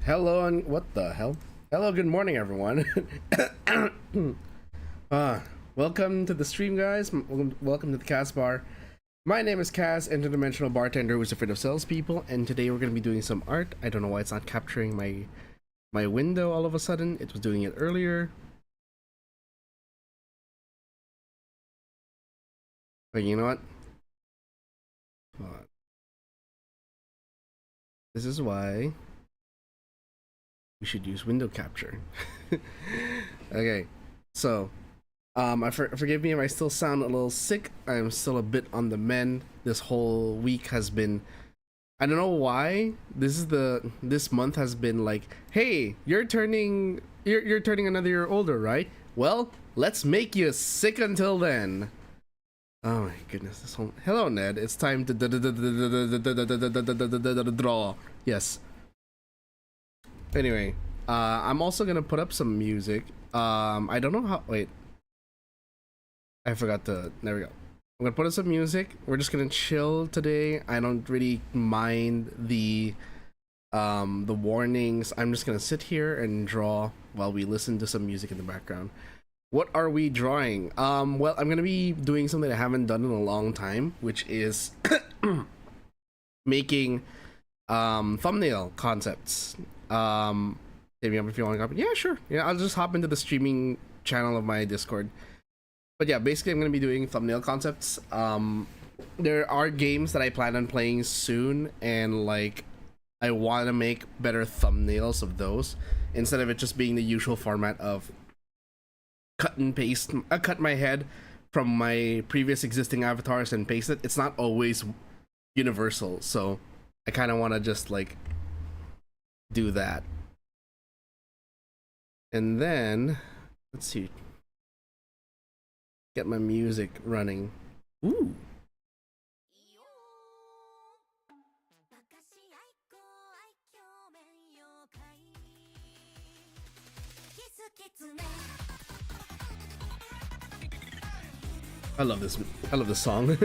Hello and what the hell? Hello, good morning, everyone. Welcome to the stream, guys. Welcome to the Cas Bar. My name is Cas, interdimensional bartender who's afraid of salespeople, and today we're going to be doing some art. I don't know why it's not capturing my window all of a sudden. It was doing it earlier. But you know what? Hold on. This is why we should use window capture. Okay, so forgive me if I still sound a little sick. I'm still a bit on the mend. This whole week has been, I don't know why. This month has been like, hey, you're turning another year older, right? Well, let's make you sick until then. Oh my goodness, this whole hello Ned. It's time to draw. Yes. Anyway, I'm also gonna put up some music. I don't know how. Wait, I forgot to. There we go. I'm gonna put up some music. We're just gonna chill today. I don't really mind the warnings. I'm just gonna sit here and draw while we listen to some music in the background. What are we drawing? Well, I'm gonna be doing something I haven't done in a long time, which is making thumbnail concepts. Hit me up if you want to copy. Yeah, sure. Yeah, I'll just hop into the streaming channel of my Discord. But yeah, basically I'm gonna be doing thumbnail concepts. There are games that I plan on playing soon, and like I want to make better thumbnails of those instead of it just being the usual format of cut and paste. I cut my head from my previous existing avatars and paste it. It's not always universal, so I kind of want to just like do that. And then let's see, get my music running. Ooh. I love this song.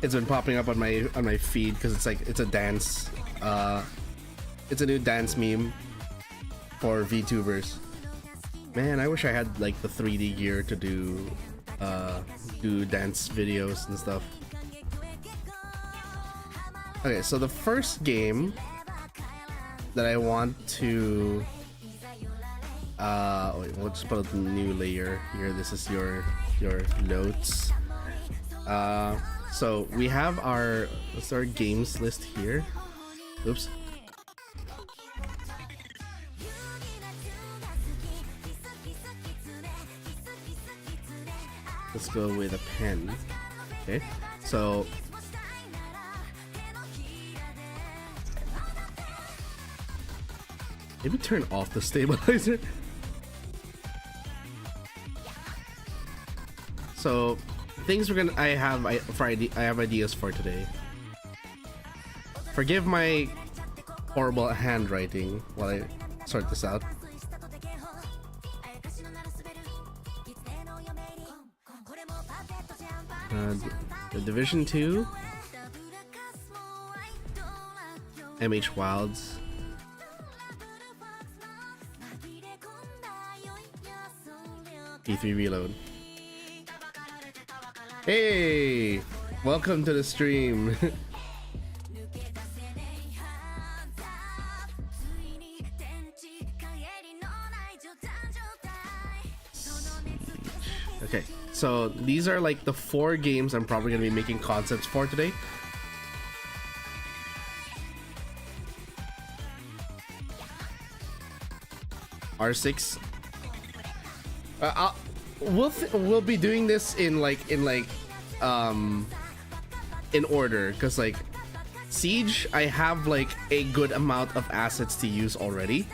It's been popping up on my feed because it's like it's a dance. It's a new dance meme for VTubers. Man, I wish I had like the 3D gear to do dance videos and stuff. Okay, so the first game that I want to wait, we'll just put a new layer here. This is your notes. So we have our games list here. Oops. Let's go with a pen. Okay, so maybe turn off the stabilizer. So things I have ideas for today. Forgive my horrible handwriting while I sort this out. The Division 2, MH Wilds, P3 Reload. Hey, welcome to the stream. Okay, so these are like the 4 games I'm probably gonna be making concepts for today. R6. We'll be doing this in order, because like Siege, I have like a good amount of assets to use already,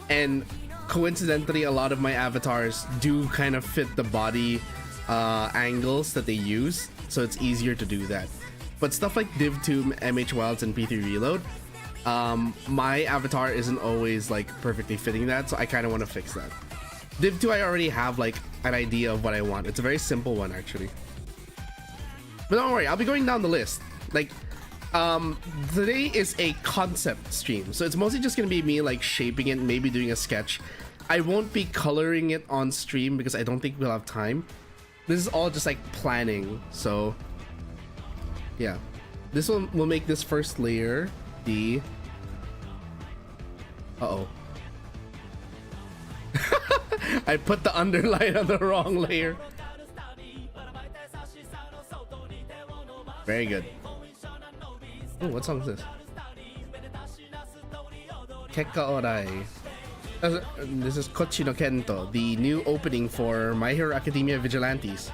and coincidentally a lot of my avatars do kind of fit the body angles that they use, so it's easier to do that. But stuff like Div 2, MH Wilds, and P3 Reload, my avatar isn't always like perfectly fitting that, so I kind of want to fix that. Div 2, I already have like an idea of what I want. It's a very simple one actually. But don't worry, I'll be going down the list. Like, Today is a concept stream, so it's mostly just gonna be me like shaping it, maybe doing a sketch. I won't be coloring it on stream because I don't think we'll have time. This is all just like planning, so yeah. This one will make this first layer the uh-oh. I put the underline on the wrong layer. Very good. Oh, what song is this? Kekka Orai. This is Kochi no Kento, the new opening for My Hero Academia Vigilantes.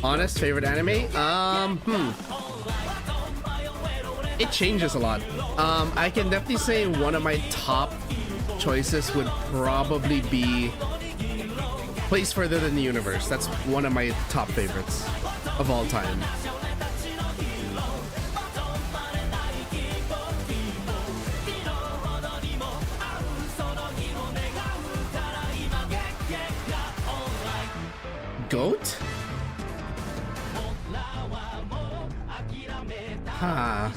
Honest favorite anime? It changes a lot. I can definitely say one of my top choices would probably be Place Further Than the Universe. That's one of my top favorites of all time. Goat? Huh.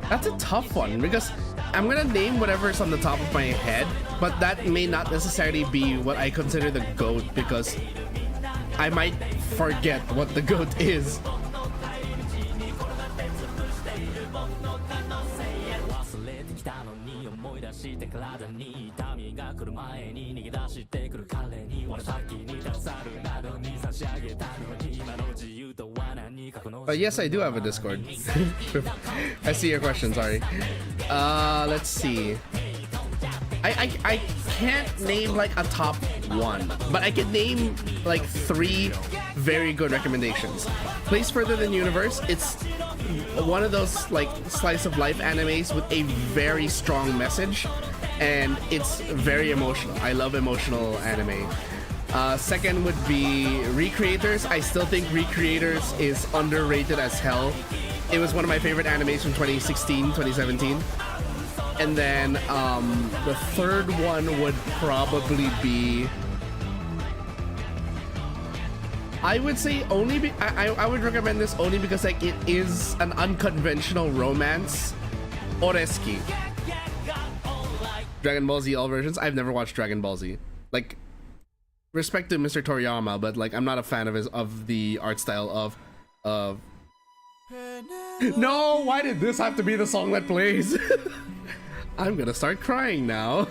That's a tough one because I'm gonna name whatever's on the top of my head, but that may not necessarily be what I consider the GOAT because I might forget what the GOAT is. But yes, I do have a Discord. I see your question, sorry. Let's see. I can't name like a top one, but I can name like 3 very good recommendations. Place Further Than Universe, it's one of those like slice of life animes with a very strong message, and it's very emotional. I love emotional anime. Second would be Recreators. I still think Recreators is underrated as hell. It was one of my favorite animes from 2016, 2017. And then the third one would probably be, I would say only I would recommend this only because like it is an unconventional romance. Oresuki. Dragon Ball Z all versions. I've never watched Dragon Ball Z. Like, respect to Mr. Toriyama, but like I'm not a fan of the art style of No, why did this have to be the song that plays? I'm gonna start crying now.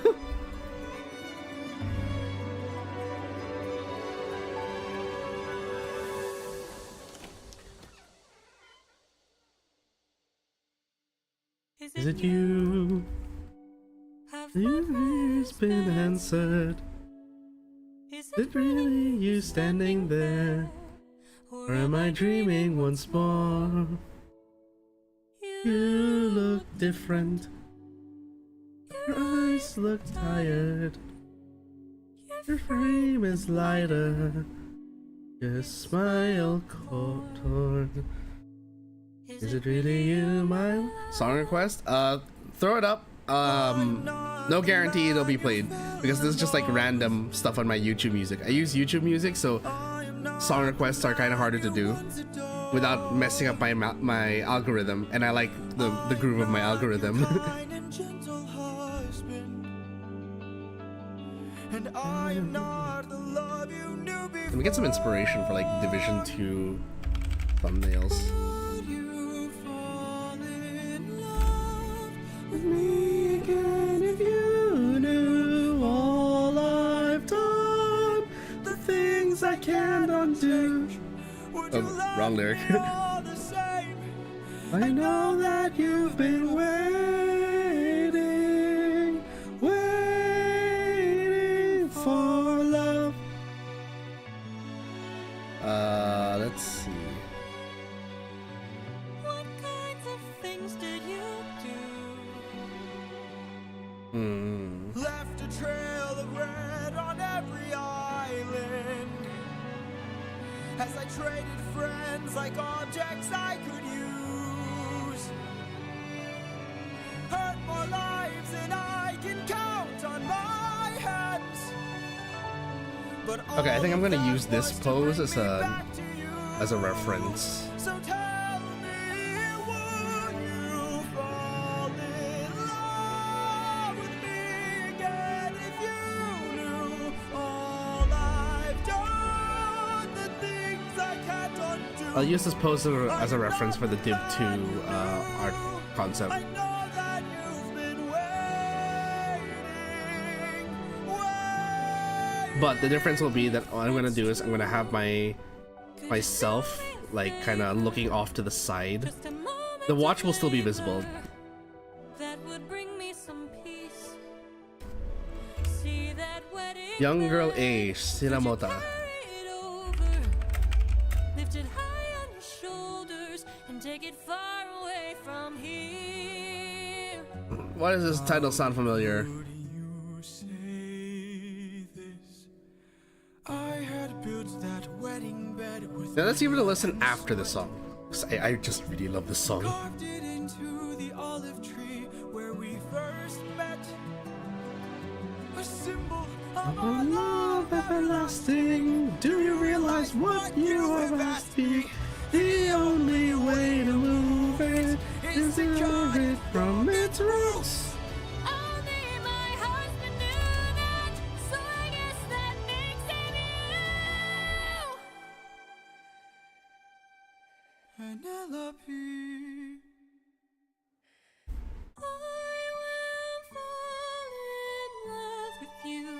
Is it you? Your prayers been answered? Is it really you standing there? Or am I dreaming once more? You look different. Your eyes look tired. Your frame is lighter. Your smile torn. Is it really you, my song request? Throw it up. No guarantee it'll be played because this is just like random stuff on my YouTube music. I use YouTube music, so song requests are kind of harder to do without messing up my algorithm, and I like the groove of my algorithm. Let me get some inspiration for like Division 2 thumbnails. Me again if you knew all I've done, the things I can't undo. Oh, wrong lyric. I know that you've been waiting for love. Let's see. What kinds of things did you do? Left a trail of red on every island. as I traded friends like objects I could use. Hurt more lives than I can count on my hands. But Okay, I think I'm gonna all of use that this was to pose bring as me a back to you. reference. So tell me, would you fall in love with me again if you knew all I've done, the things I can't undo? I'll use this pose as a reference for the Div 2 art concept. I know that you've been waiting. But the difference will be that what I'm gonna do is I'm gonna have myself like kind of looking off to the side. The watch will still be visible. That would bring me some peace. See that wedding Young girl A, Sinamota. carried over, lift it high on your shoulders and take it far away from here. Why does this title sound familiar? Would you say this? I had built that wedding bed with Now let's give it a listen after the song. 'Cause I just really love this song. carved it into the olive tree where we first met. A symbol of our love everlasting. Do you realize what you have asked me? The only way to move it is to cut it from its roots. Only my husband knew that, so I guess that makes him you. Penelope. I will fall in love with you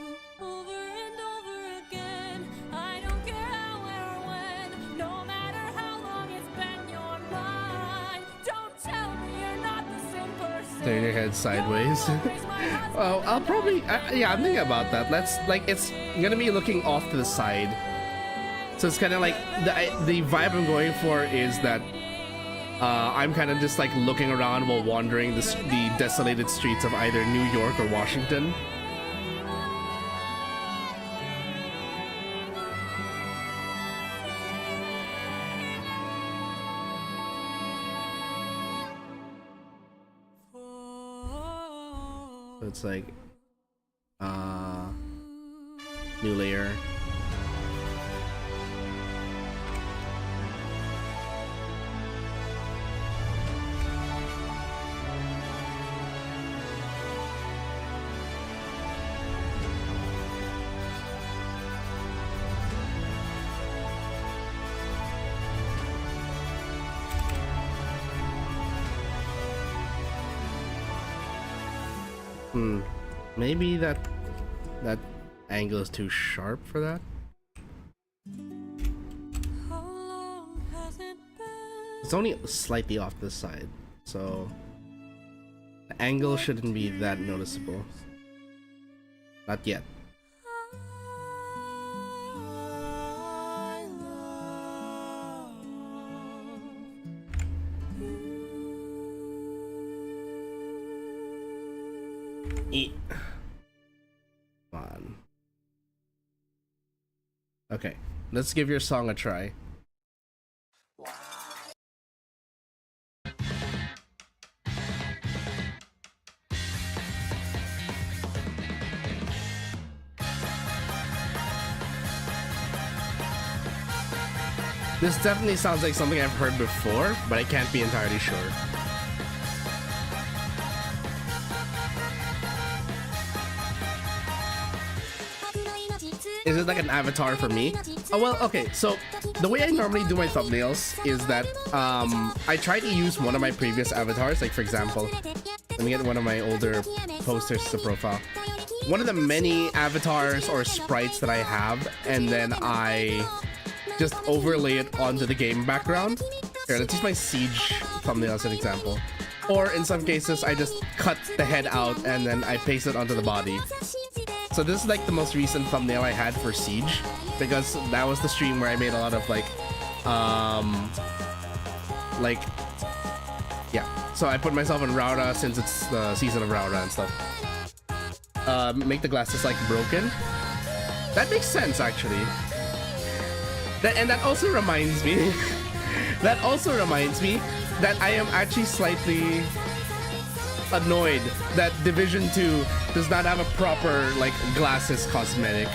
over and over again. I don't care how, where, or when, no matter how long it's been, you're mine. Don't tell me you're not the same person. Turn your head sideways. You're always my husband. Oh, I'll probably yeah, I'm thinking about that. Let's like it's gonna be looking off to the side. So it's kind of like the vibe I'm going for is that I'm kind of just like looking around while wandering the desolated streets of either New York or Washington. So it's like new layer. Maybe that angle is too sharp for that. How long has it been? It's only slightly off this side, so the angle shouldn't be that noticeable. Not yet. I love Eat. Come on. Okay, let's give your song a try. This definitely sounds like something I've heard before, but I can't be entirely sure. Is it like an avatar for me? Oh well, okay, so the way I normally do my thumbnails is that I try to use one of my previous avatars. Like for example, let me get one of my older posters to profile. One of the many avatars or sprites that I have, and then I just overlay it onto the game background. Here, let's use my Siege thumbnail as an example. Or in some cases, I just cut the head out and then I paste it onto the body. So this is like the most recent thumbnail I had for Siege, because that was the stream where I made a lot of yeah. So I put myself in Raura since it's the season of Raura and stuff. Make the glasses like broken. That makes sense actually. And that also reminds me, that also reminds me that I am actually slightly annoyed that Division 2 does not have a proper like glasses cosmetic.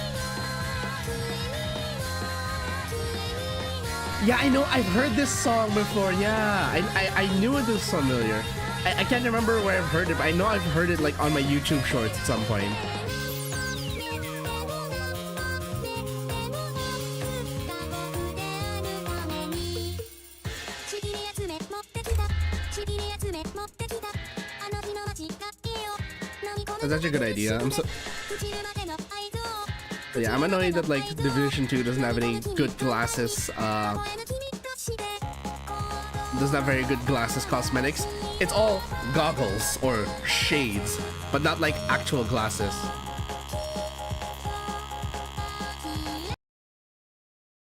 Yeah, I know. I've heard this song before. Yeah, I knew it was familiar. I can't remember where I've heard it, but I know I've heard it like on my YouTube shorts at some point. That's actually a good idea. Yeah, I'm annoyed that like Division 2 doesn't have any good glasses. Doesn't have very good glasses cosmetics. It's all goggles or shades, but not like actual glasses.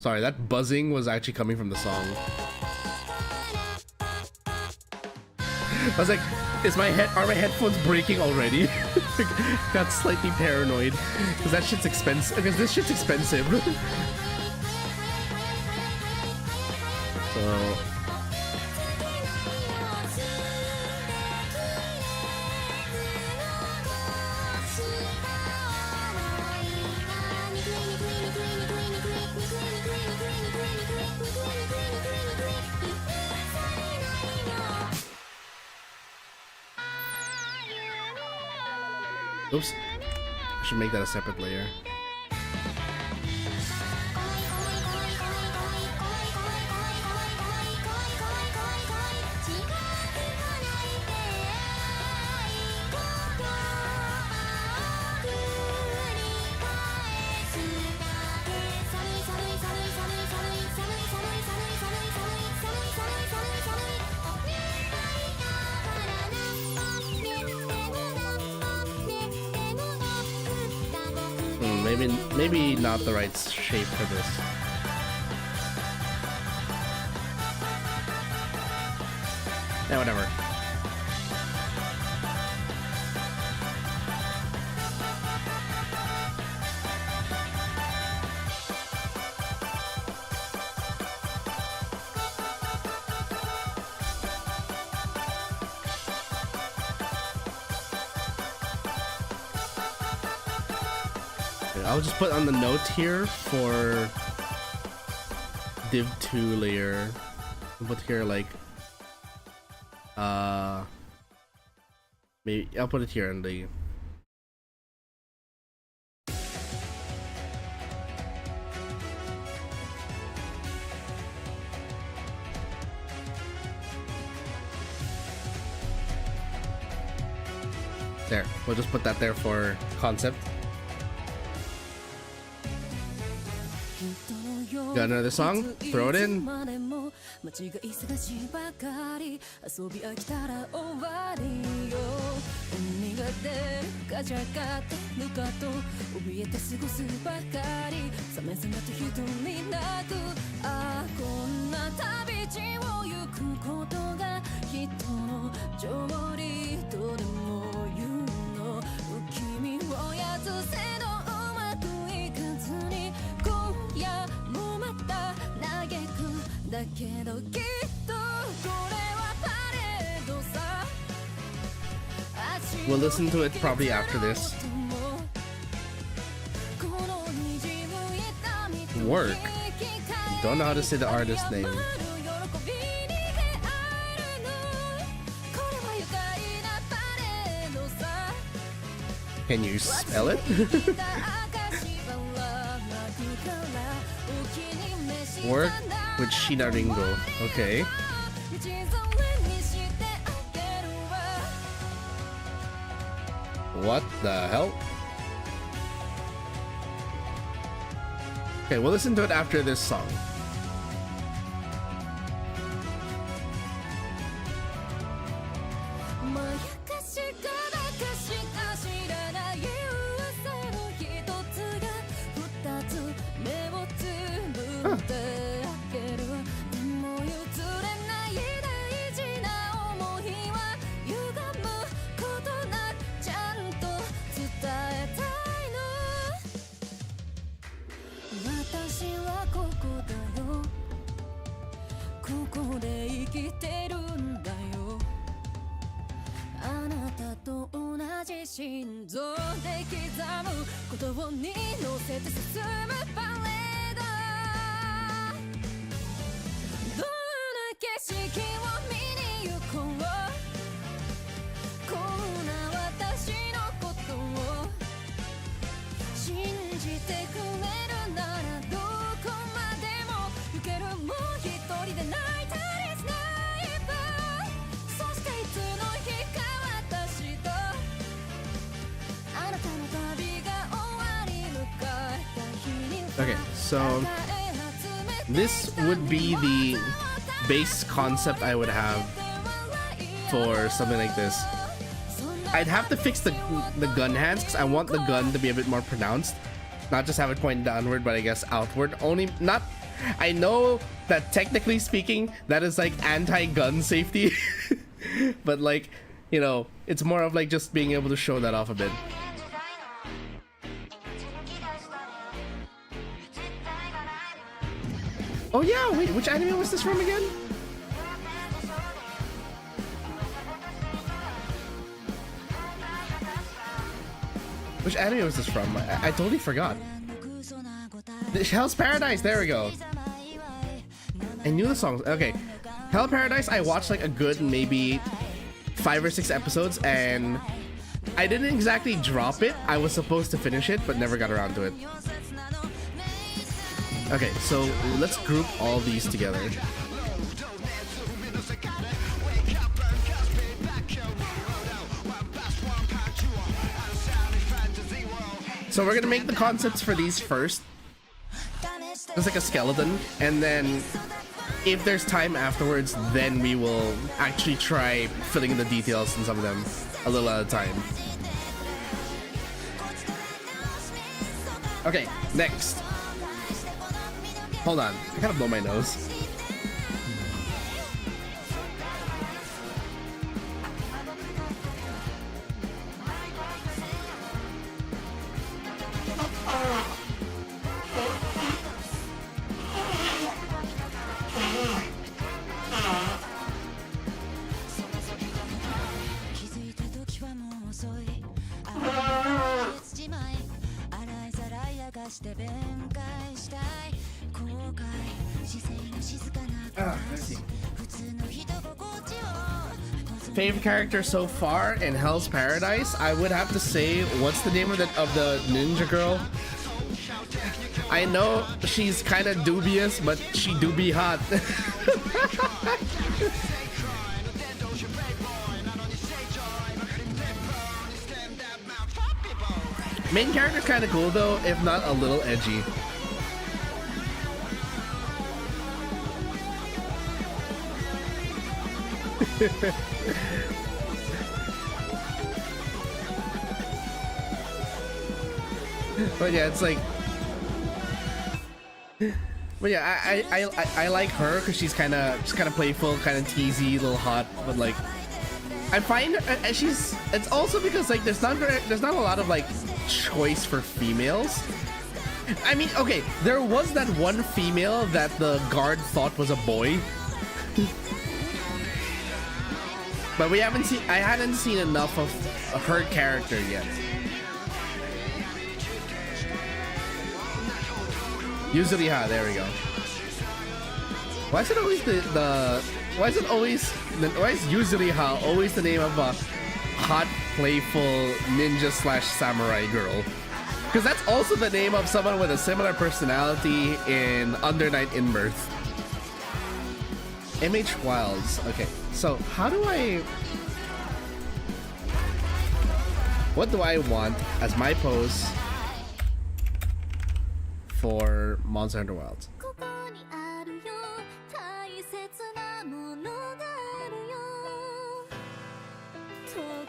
Sorry, that buzzing was actually coming from the song. I was like, are my headphones breaking already? Got slightly paranoid because that shit's expensive. Because this shit's expensive. So. Oops. I should make that a separate layer. Maybe not the right shape for this. Yeah, whatever. I'll just put on the note here for div 2 layer. I'll put here like maybe I'll put it here in the there. We'll just put that there for concept. Got another song? Throw it in. We'll listen to it probably after this. Work. Don't know how to say the artist name. Can you spell it? Work with Shina Ringo. Okay. What the hell? Okay, we'll listen to it after this song. で刻む言葉に乗せて進むパレードどんな景色を見に行こうこんな私のことを信じてくれるならどこまでも行けるもう一人で泣いたりスナイパーそしていつの日か私とあなたの旅が終わり迎えた日に Okay, so this would be the base concept I would have for something like this. I'd have to fix the gun hands because I want the gun to be a bit more pronounced, not just have it point downward, but I guess outward. Only not. I know that technically speaking, that is like anti-gun safety, but like, you know, it's more of like just being able to show that off a bit. Oh yeah, wait, which anime was this from again? Which anime was this from? I totally forgot. Hell's Paradise, there we go. I knew the songs. Okay, Hell Paradise, I watched like a good maybe 5 or 6 episodes and I didn't exactly drop it. I was supposed to finish it, but never got around to it. Okay, so let's group all these together. So we're gonna make the concepts for these first. It's like a skeleton, and then if there's time afterwards, then we will actually try filling in the details in some of them a little at a time. Okay, next. Hold on, I gotta blow my nose. Favorite character so far in Hell's Paradise, I would have to say, what's the name of the ninja girl? I know she's kind of dubious, but she do be hot. Main character kind of cool though, if not a little edgy. But yeah, it's like, but yeah, I like her because she's kind of playful, kind of teasy, a little hot. But like, I find it's also because like there's not a lot of like choice for females. I mean, okay, there was that one female that the guard thought was a boy. But I hadn't seen enough of her character yet. Yuzuriha, there we go. Why is it always why is Yuzuriha always the name of a hot, playful ninja / samurai girl? Because that's also the name of someone with a similar personality in Under Night in Birth. MH Wilds. Okay, so what do I want as my pose for Monster Hunter Wilds? ここにあるよ大切なものがあるよ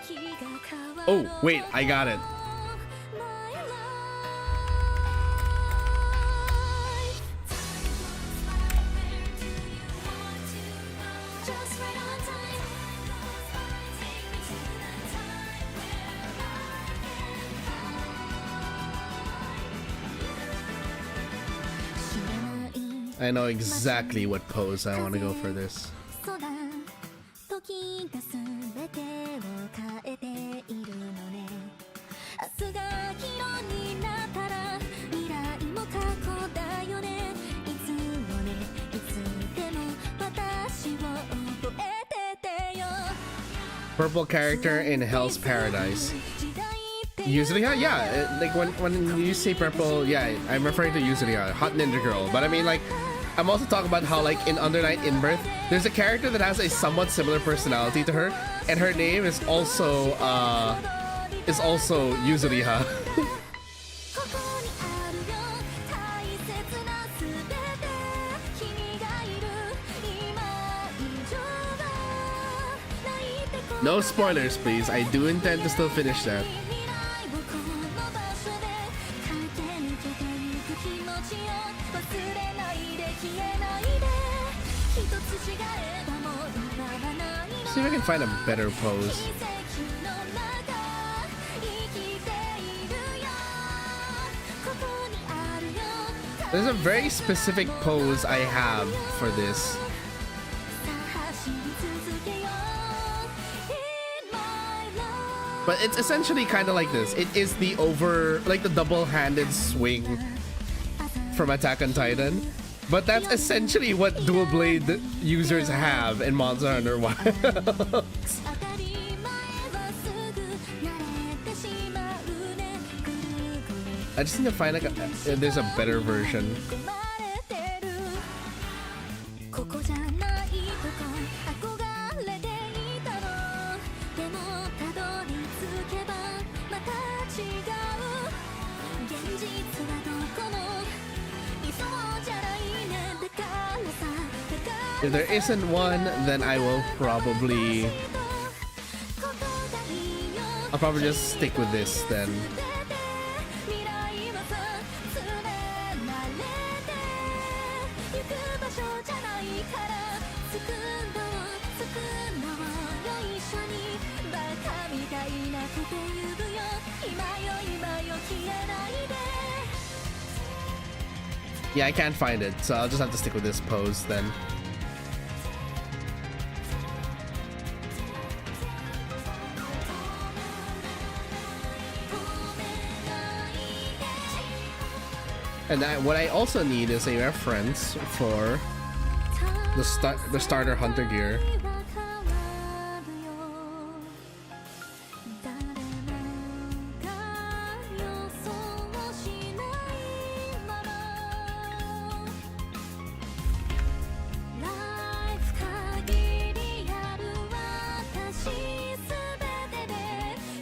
時が変わ Oh, ろう wait, I got it. My life Just right on time Take me to that time where I know exactly what pose I want to go for this. そうだ時が全てを変えているのね明日がになったら未来も過去だよねいつもねいつでも私を覚えててよ Purple character in Hell's Paradise. Yuzuriha? Yeah, like when you say purple, yeah, I'm referring to Yuzuriha, Hot Ninja Girl. But I mean, like, I'm also talking about how, like, in Under Night in Birth, there's a character that has a somewhat similar personality to her, and her name is also Yuzuriha. ここにあるよ大切なすべて君がいる今以上は泣いてこ No spoilers, please. I do intend to still finish that. 未来をこの場所で駆け抜けてゆく気持ちを忘れないで消えないで一つ違えばもう変わらないの See if I can find a better pose. 奇跡の中生きているよここにあるよ There's a very specific pose I have for this. さあ走り続けよう In my life But it's essentially kind of like this. It is the like the double-handed swing from Attack on Titan. But that's essentially what dual blade users have in Monster Hunter Wilds. 当たり前はすぐ慣れてしまうねぐるぐる I just need to find like there's a better version. 込まれてるここじゃないとこ憧れていたのでもたどり着けばまた違う現実はどこも理想じゃないねだからさだから If there isn't one, then I will probably ここがいいよ I'll probably just stick with this then. 未来はさ詰められて行く場所じゃないから作んだよ一緒にバカみたいなこと言うよ今よ消えないで Yeah, I can't find it, so I'll just have to stick with this pose then. And what I also need is a reference for the starter hunter gear. 誰もが予想しないままライフ限りある私すべてで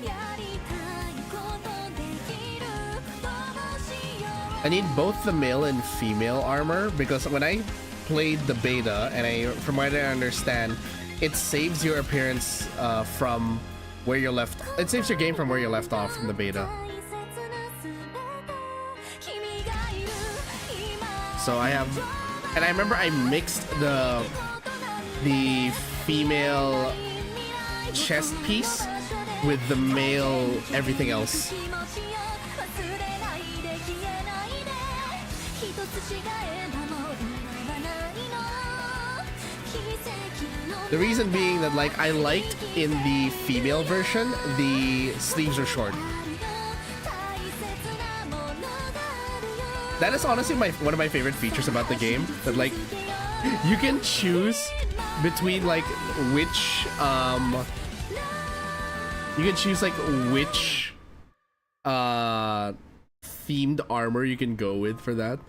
やりたいことできるどうしよう I need both the male and female armor because when I played the beta, and from what I understand, it saves your appearance from where you left. It saves your game from where you left off from the beta. So I have, and I remember I mixed the female chest piece with the male everything else. The reason being that, like, I liked in the female version, the sleeves are short. That is honestly one of my favorite features about the game. That, like, you can choose between, like, which themed armor you can go with for that.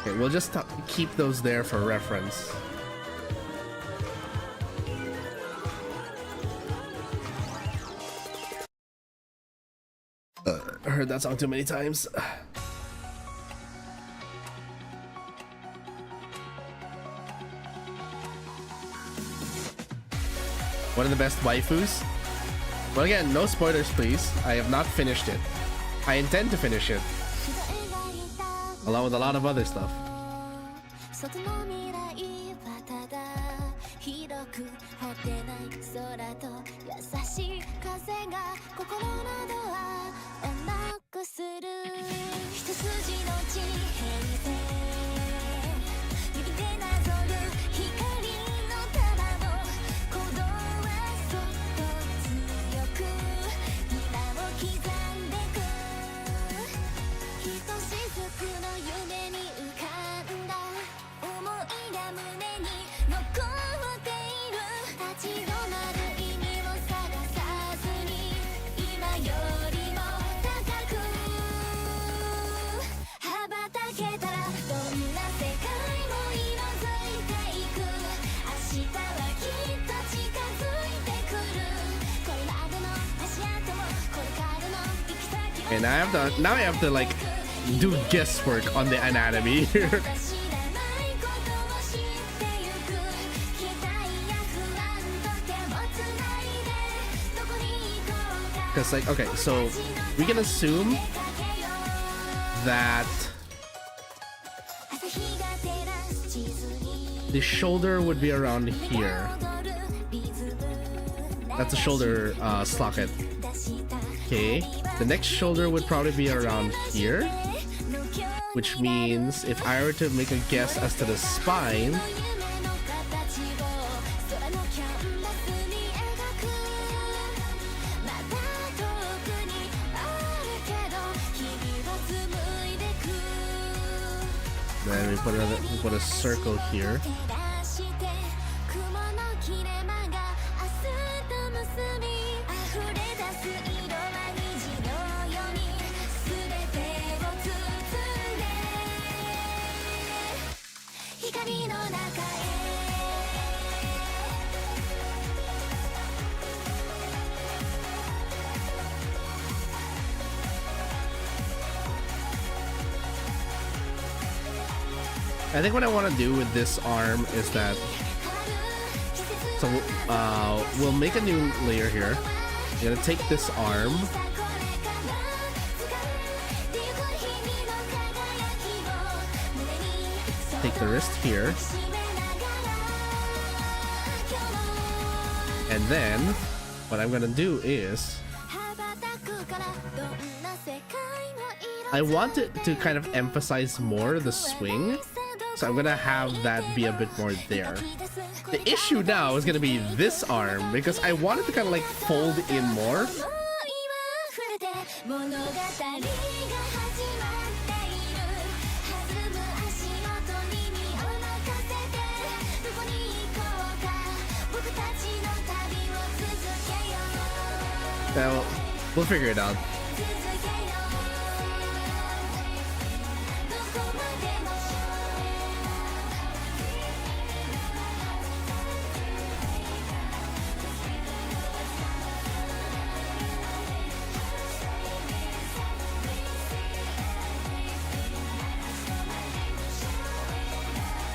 Okay, we'll just keep those there for reference. I heard that song too many times. One of the best waifus? Well, again, no spoilers, please. I have not finished it. I intend to finish it, along with a lot of other stuff. 外の未来はただ広く果てない空と優しい風が心のドアをノックする一筋の地平線右手 And I have to now I have to like do guesswork on the anatomy here. Because like, okay, so we can assume that the shoulder would be around here. That's a shoulder socket. Okay, the next shoulder would probably be around here, which means if I were to make a guess as to the spine, then we put a circle here. I think what I want to do with this arm is that, so we'll make a new layer here. I'm gonna take this arm, take the wrist here, and then what I'm gonna do is I want it to kind of emphasize more the swing. So I'm gonna have that be a bit more there. The issue now is gonna be this arm because I want it to kind of like fold in more. Now, we'll figure it out.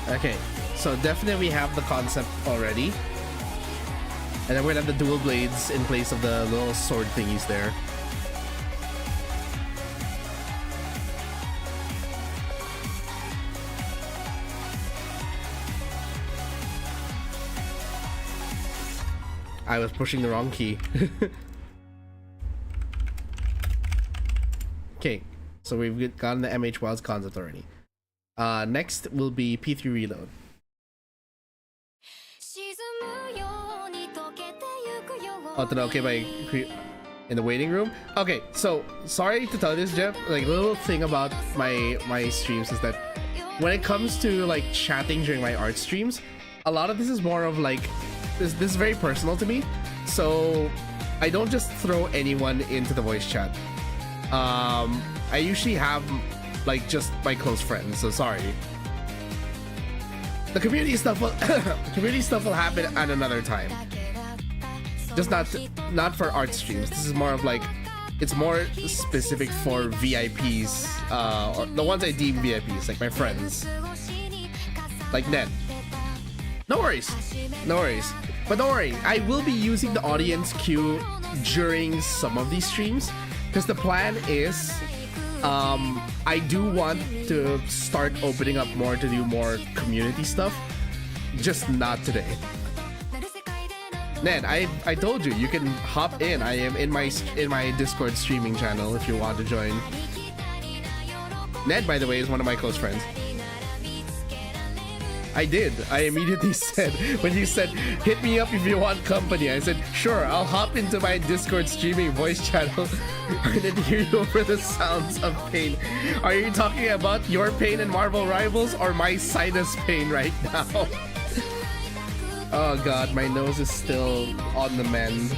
Okay, so definitely we have the concept already. And then we're gonna have the dual blades in place of the little sword thingies there. I was pushing the wrong key. Okay, so we've gotten the MH Wilds concept already. Next will be P3 Reload. Okay, by in the waiting room. Okay, so sorry to tell you this, Jeff. Like, little thing about my streams is that when it comes to like chatting during my art streams, a lot of this is more of like this is very personal to me. So I don't just throw anyone into the voice chat. I usually have like just my close friends, so sorry. The community stuff will happen at another time. Just not for art streams. This is more of like, it's more specific for VIPs, or the ones I deem VIPs, like my friends, like Ned. No worries, no worries. But don't worry, I will be using the audience queue during some of these streams, because the plan is, I do want to start opening up more to do more community stuff, just not today. Ned, I told you, you can hop in. I am in my Discord streaming channel if you want to join. Ned, by the way, is one of my close friends. I did. I immediately said, when you said, hit me up if you want company, I said, sure, I'll hop into my Discord streaming voice channel and then hear you over the sounds of pain. Are you talking about your pain in Marvel Rivals or my sinus pain right now? Oh god, my nose is still on the mend.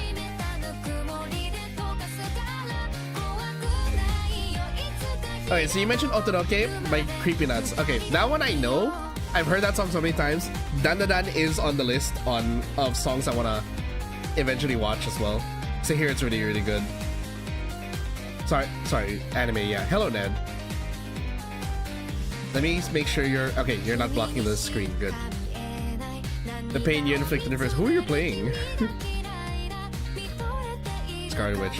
Okay, so you mentioned Otoroke by Creepy Nuts. Okay, now when I know, I've heard that song so many times. Dan Da Dan is on the list of songs I wanna eventually watch as well. So here it's really, really good. Sorry, anime. Yeah. Hello, Ned. Let me make sure you're okay. You're not blocking the screen. Good. The pain you inflict in the first. Who are you playing? Scarlet Witch.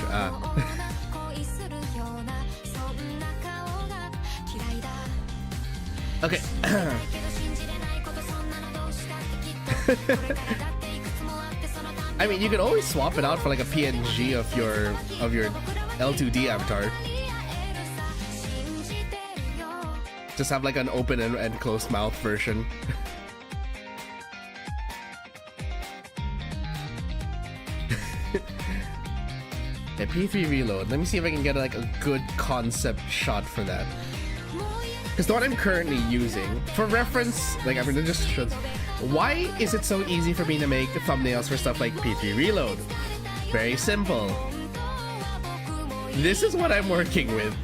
Okay. I mean, you can always swap it out for like a PNG of your L2D avatar. Just have like an open and closed mouth version. Yeah, P3 reload. Let me see if I can get like a good concept shot for that. Because the one I'm currently using, for reference, like I'm gonna just show. Why is it so easy for me to make thumbnails for stuff like P3 reload? Very simple. This is what I'm working with.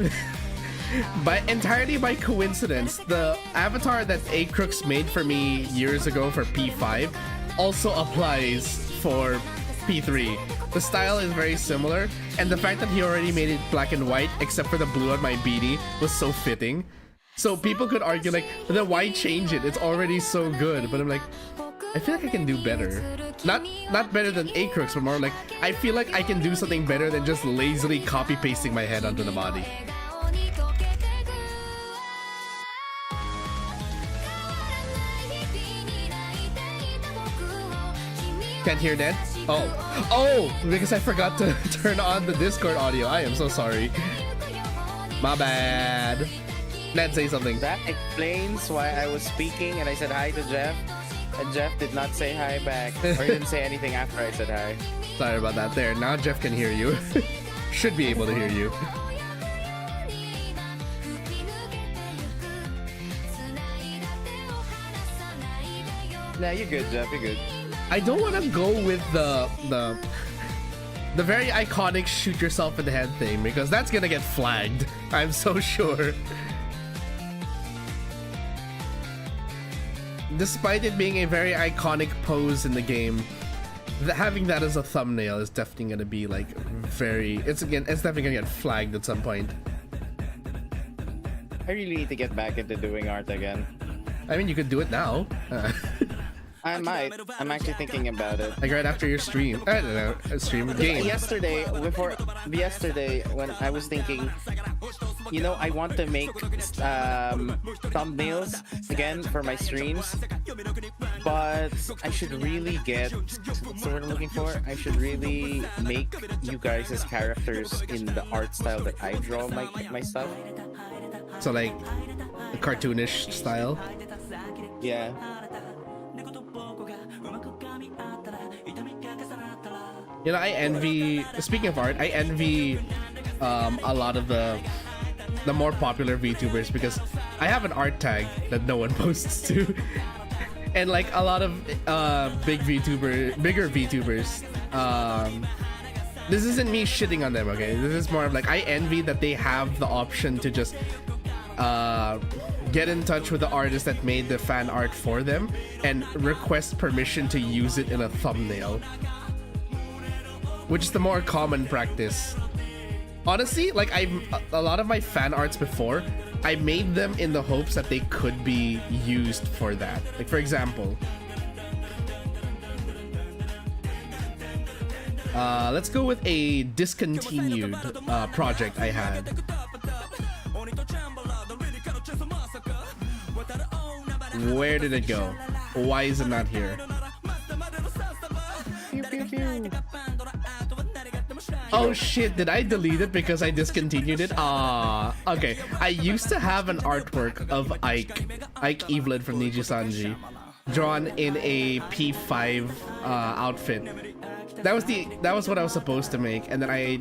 But entirely by coincidence, the avatar that A-Crooks made for me years ago for P5 also applies for P3. The style is very similar, and the fact that he already made it black and white, except for the blue on my beanie, was so fitting. So people could argue like, then why change it? It's already so good. But I'm like, I feel like I can do better. Not better than A-Crooks, but more like, I feel like I can do something better than just lazily copy pasting my head onto the body. Can't hear that? Oh, because I forgot to turn on the Discord audio. I am so sorry. My bad. Ned, say something. That explains why I was speaking and I said hi to Jeff, and Jeff did not say hi back, or he didn't say anything after I said hi. Sorry about that. There, now Jeff can hear you. Should be able to hear you. Nah, you're good, Jeff. You're good. I don't want to go with the very iconic shoot yourself in the head thing, because that's gonna get flagged. I'm so sure. Despite it being a very iconic pose in the game, having that as a thumbnail is definitely gonna be like it's definitely gonna get flagged at some point. I really need to get back into doing art again. I mean, you could do it now. I might. I'm actually thinking about it. Like right after your stream. I don't know, a stream game. Yesterday, when I was thinking, you know, I want to make thumbnails again for my streams, but I should really get, what's the word I'm looking for? I should really make you guys as characters in the art style that I draw my stuff. So like a cartoonish style. Yeah. You know, I envy, speaking of art, I envy a lot of the more popular VTubers, because I have an art tag that no one posts to. And like a lot of bigger VTubers, this isn't me shitting on them, okay? This is more of like, I envy that they have the option to just get in touch with the artist that made the fan art for them and request permission to use it in a thumbnail, which is the more common practice. Honestly, like a lot of my fan arts before, I made them in the hopes that they could be used for that. Like for example, let's go with a discontinued project I had. Where did it go? Why is it not here? Oh shit, did I delete it because I discontinued it? Okay. I used to have an artwork of Ike Evelyn from Nijisanji, drawn in a P5 outfit. That was what I was supposed to make, and then I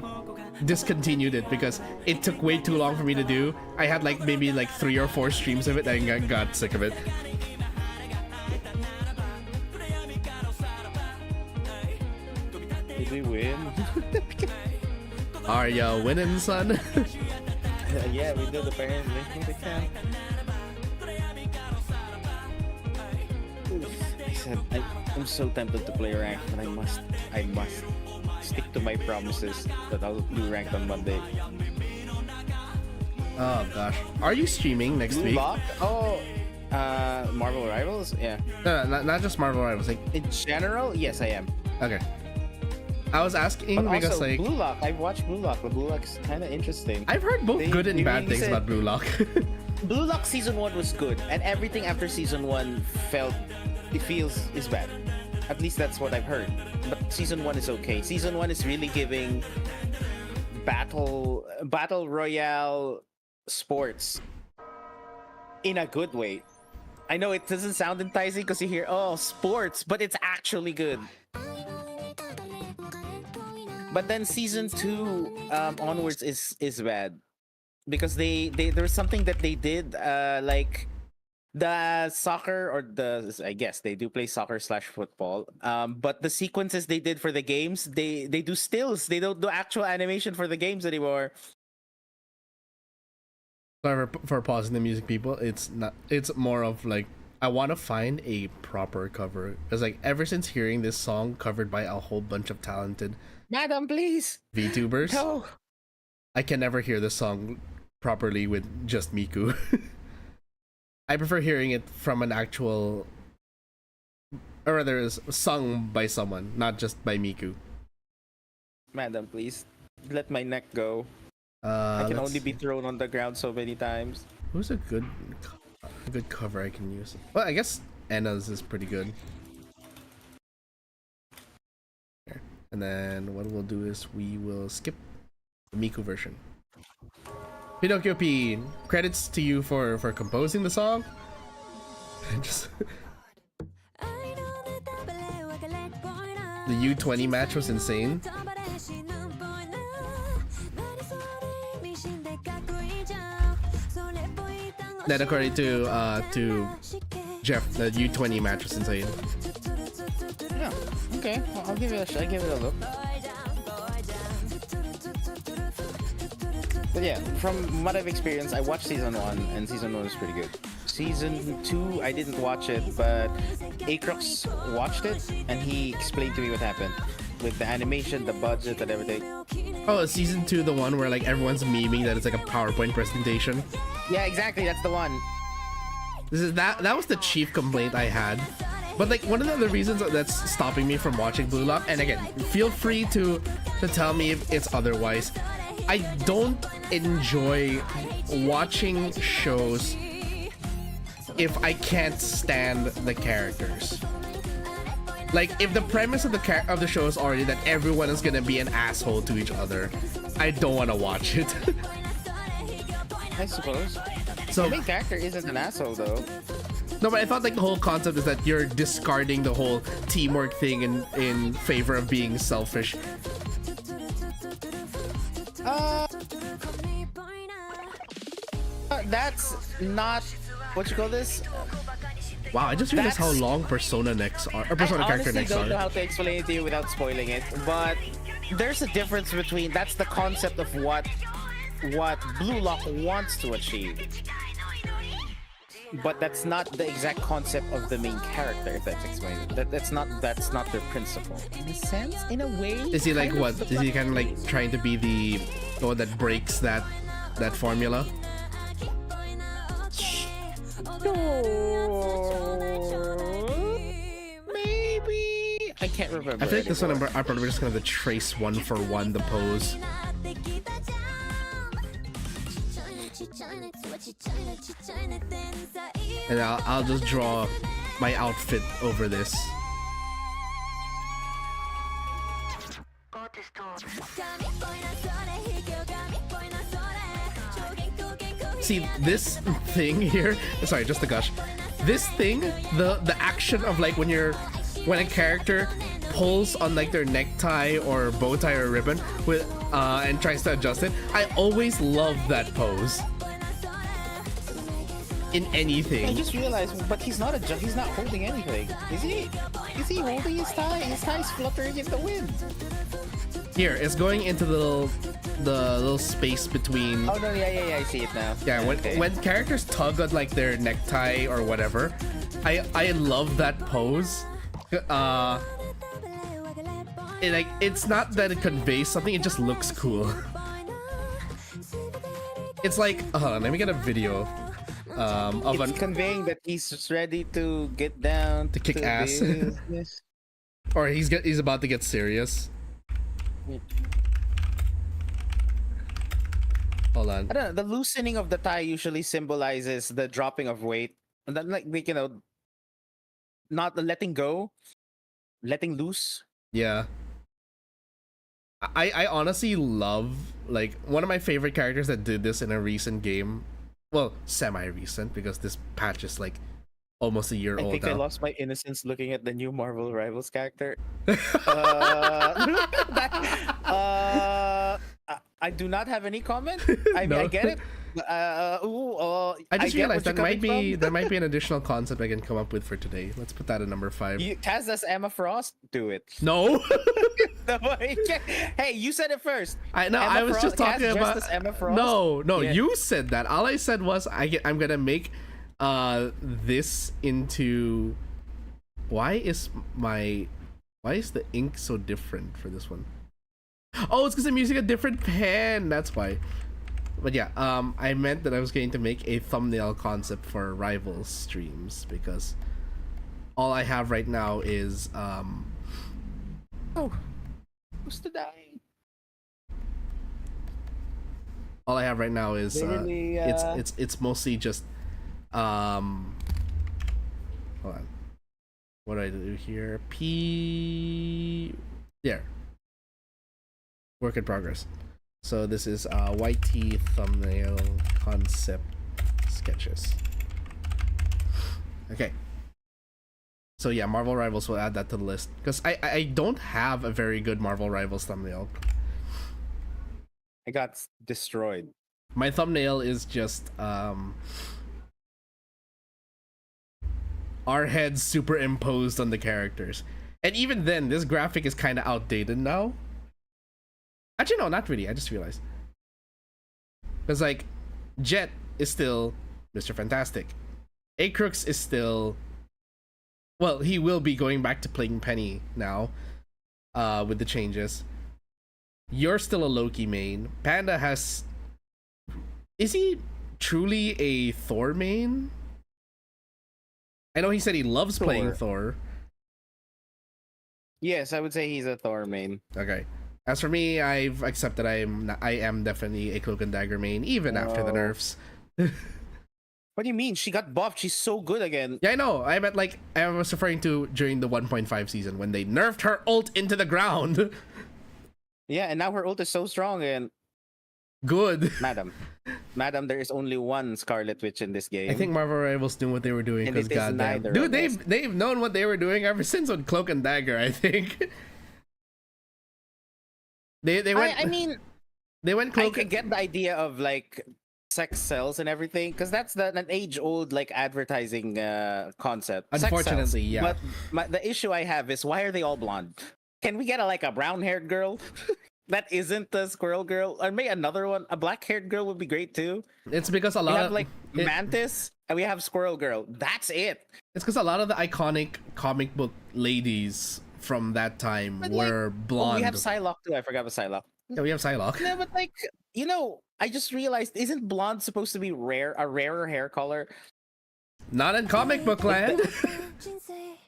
discontinued it because it took way too long for me to do. I had like maybe like 3 or 4 streams of it and I got sick of it. Did we win? Are ya winning, son? Yeah, we did apparently. Holy cow. I said I'm so tempted to play ranked, but I must stick to my promises that I'll do ranked on Monday. Oh gosh, are you streaming next Blue week? Lock? Oh, Marvel Rivals? Yeah. No, not just Marvel Rivals. Like, In general, yes, I am. okay. I was asking But because also, like Blue Lock. I've watched Blue Lock. The Blue Lock's kind of interesting. I've heard both They- good and they bad really things said- about Blue Lock. Blue Lock season 1 was good, and everything after season 1 is bad. At least that's what I've heard. But season 1 is okay. Season 1 is really giving battle royale sports in a good way. I know it doesn't sound enticing because you hear sports, but it's actually good. But then season 2 onwards is bad because they there's something that they did like the soccer or I guess they do play soccer / football, but the sequences they did for the games, they do stills. They don't do actual animation for the games anymore. Sorry for pausing the music, people. It's more of like I want to find a proper cover. It's like ever since hearing this song covered by a whole bunch of talented Madam, please. VTubers, No. I can never hear the song properly with just Miku. I prefer hearing it from an actual, or rather, is sung by someone, not just by Miku. Madam, please. Let my neck go. I can let's only be see. thrown on the ground so many times. Who's a good cover I can use? Well, I guess Anna's is pretty good. Here. And then what we'll do is we will skip the Miku version. Pinocchio P, credits to you for composing the song. Just the U20 match was insane. Then according to Jeff, the U20 match was insane. Yeah. Okay. I'll give it a look. But yeah, from what I've experienced, I watched season 1, and season 1 was pretty good. Season 2, I didn't watch it, but Acrox watched it, and he explained to me what happened with the animation, the budget, and everything. Oh, is season 2 the one where like everyone's memeing that it's like a PowerPoint presentation? Yeah, exactly. That's the one. That was the chief complaint I had. But like one of the other reasons that's stopping me from watching Blue Lock, and again, feel free to tell me if it's otherwise. I don't enjoy watching shows if I can't stand the characters. Like if the premise of the show is already that everyone is gonna be an asshole to each other, I don't want to watch it. I suppose. So The main character isn't an asshole, though. no, but I thought like the whole concept is that you're discarding the whole teamwork thing in favor of being selfish. That's not what you call this. Wow, I just realized how That's- long Persona necks are, or Persona I character honestly necks don't know are. how to explain it to you without spoiling it, but there's a difference between that's the concept of what Blue Lock wants to achieve. But that's not the exact concept of the main character, if that's explained. That's not their principle. In a sense, in a way. Is he like kind of. what? Is he kind of like trying to be the one that breaks that formula? Maybe. I can't remember. I feel like this one anymore. I'm probably just gonna trace one for one the pose. And I'll just draw my outfit over this. See this thing here, sorry, just the gush. This thing, the action of like when a character pulls on like their necktie or bow tie or ribbon with and tries to adjust it, I always love that pose. In I anything. just realized, but he's not holding anything. Is he? Is he holding his tie? His tie's fluttering in the wind. Here, it's going into the little space between. Oh no, yeah, I see it now. Yeah, when characters tug on like their necktie or whatever, I love that pose. It's not that it conveys something; it just looks cool. It's like, hold on, let me get a video of It's an conveying that he's ready to get down To kick ass. business. or he's about to get serious. Hold on. I don't know. The loosening of the tie usually symbolizes the dropping of weight, and then like not the letting go, letting loose. Yeah. I honestly love, like, one of my favorite characters that did this in a recent game. Well, semi-recent, because this patch is like almost a year I old think I now. lost my innocence looking at the new Marvel Rivals character. I do not have any comment. I No. get it. I just get realized what that you're might be coming there might be an additional concept I can come up with for today. Let's put that at number 5. from. Kaz as Emma Frost, do it. No. No, I can't. Hey, you said it first. I know. Emma I was just Frost- talking Kaz about. dressed as Emma Frost? No, Yeah. you said that. All I said was I'm gonna make this into. Why is the ink so different for this one? Oh, it's because I'm using a different pen. That's why. But yeah, I meant that I was going to make a thumbnail concept for Rivals streams, because all I have right now is Oh, who's to die? all I have right now is Literally, it's mostly just hold on. What do I do here? There. Work in progress. So this is YT thumbnail concept sketches. Okay. So yeah, Marvel Rivals, will add that to the list, because I don't have a very good Marvel Rivals thumbnail. I got destroyed. My thumbnail is just our heads superimposed on the characters, and even then, this graphic is kind of outdated now. Actually, no, not really. I just realized, because like Jet is still Mr. Fantastic, Acrux is still, well, he will be going back to playing Penny now, with the changes. You're still a Loki main. Panda is he truly a Thor main? I know he said he loves playing Thor. Yes, I would say he's a Thor main. Okay. As for me, I've accepted I am definitely a Cloak and Dagger main, even after the Oh. nerfs. What do you mean? She got buffed. She's so good again. Yeah, I know. I meant, like, I was referring to during the 1.5 season when they nerfed her ult into the ground. Yeah, and now her ult is so strong. And Good. madam, there is only one Scarlet Witch in this game. I think Marvel Rivals knew what they were doing, And because it is goddamn, neither dude, of us. they've known what they were doing ever since on Cloak and Dagger. I think they went. I mean, they went I Cloak. could get the idea of like sex sells and everything, because that's an age-old like advertising concept. Sex sells. Unfortunately, yeah. But the issue I have is, why are they all blonde? Can we get a brown-haired girl that isn't the squirrel girl, or maybe another one? A black-haired girl would be great too. It's because a We lot have of like Mantis, and we have Squirrel Girl. That's it. It's because a lot of the iconic comic book ladies from that time But, were Oh, blonde. we have Psylocke too. I forgot about Psylocke. Yeah, we have Psylocke. Yeah, but like, I just realized, isn't blonde supposed to be a rarer hair color? Not in comic book land.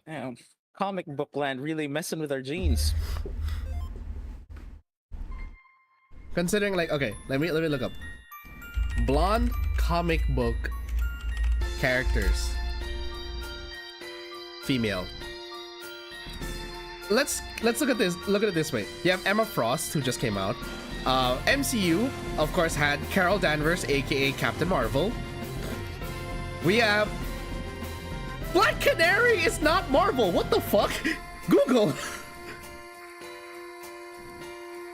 Yeah, comic book land really messing with our genes. Considering, like, okay, let me look up blonde comic book characters, female. Let's look at this. Look at it this way. You have Emma Frost, who just came out. MCU, of course, had Carol Danvers, aka Captain Marvel. We have Black Canary is not Marvel. What the fuck? Google.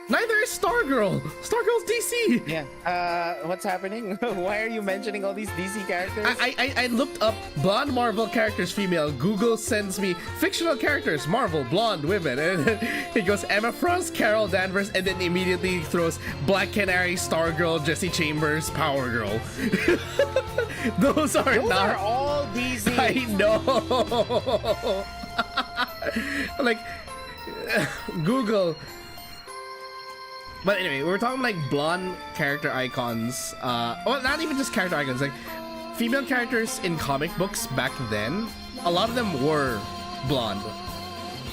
Neither is Stargirl. Stargirl's DC. Yeah. What's happening? Why are you mentioning all these DC characters? I looked up blonde Marvel characters female. Google sends me fictional characters Marvel blonde women, and then it goes Emma Frost, Carol Danvers, and then immediately throws Black Canary, Stargirl, Jesse Chambers, Power Girl. Those are Those not are all DC. I know. like Google. But anyway, we're talking like blonde character icons. Well, not even just character icons, like female characters in comic books back then. A lot of them were blonde.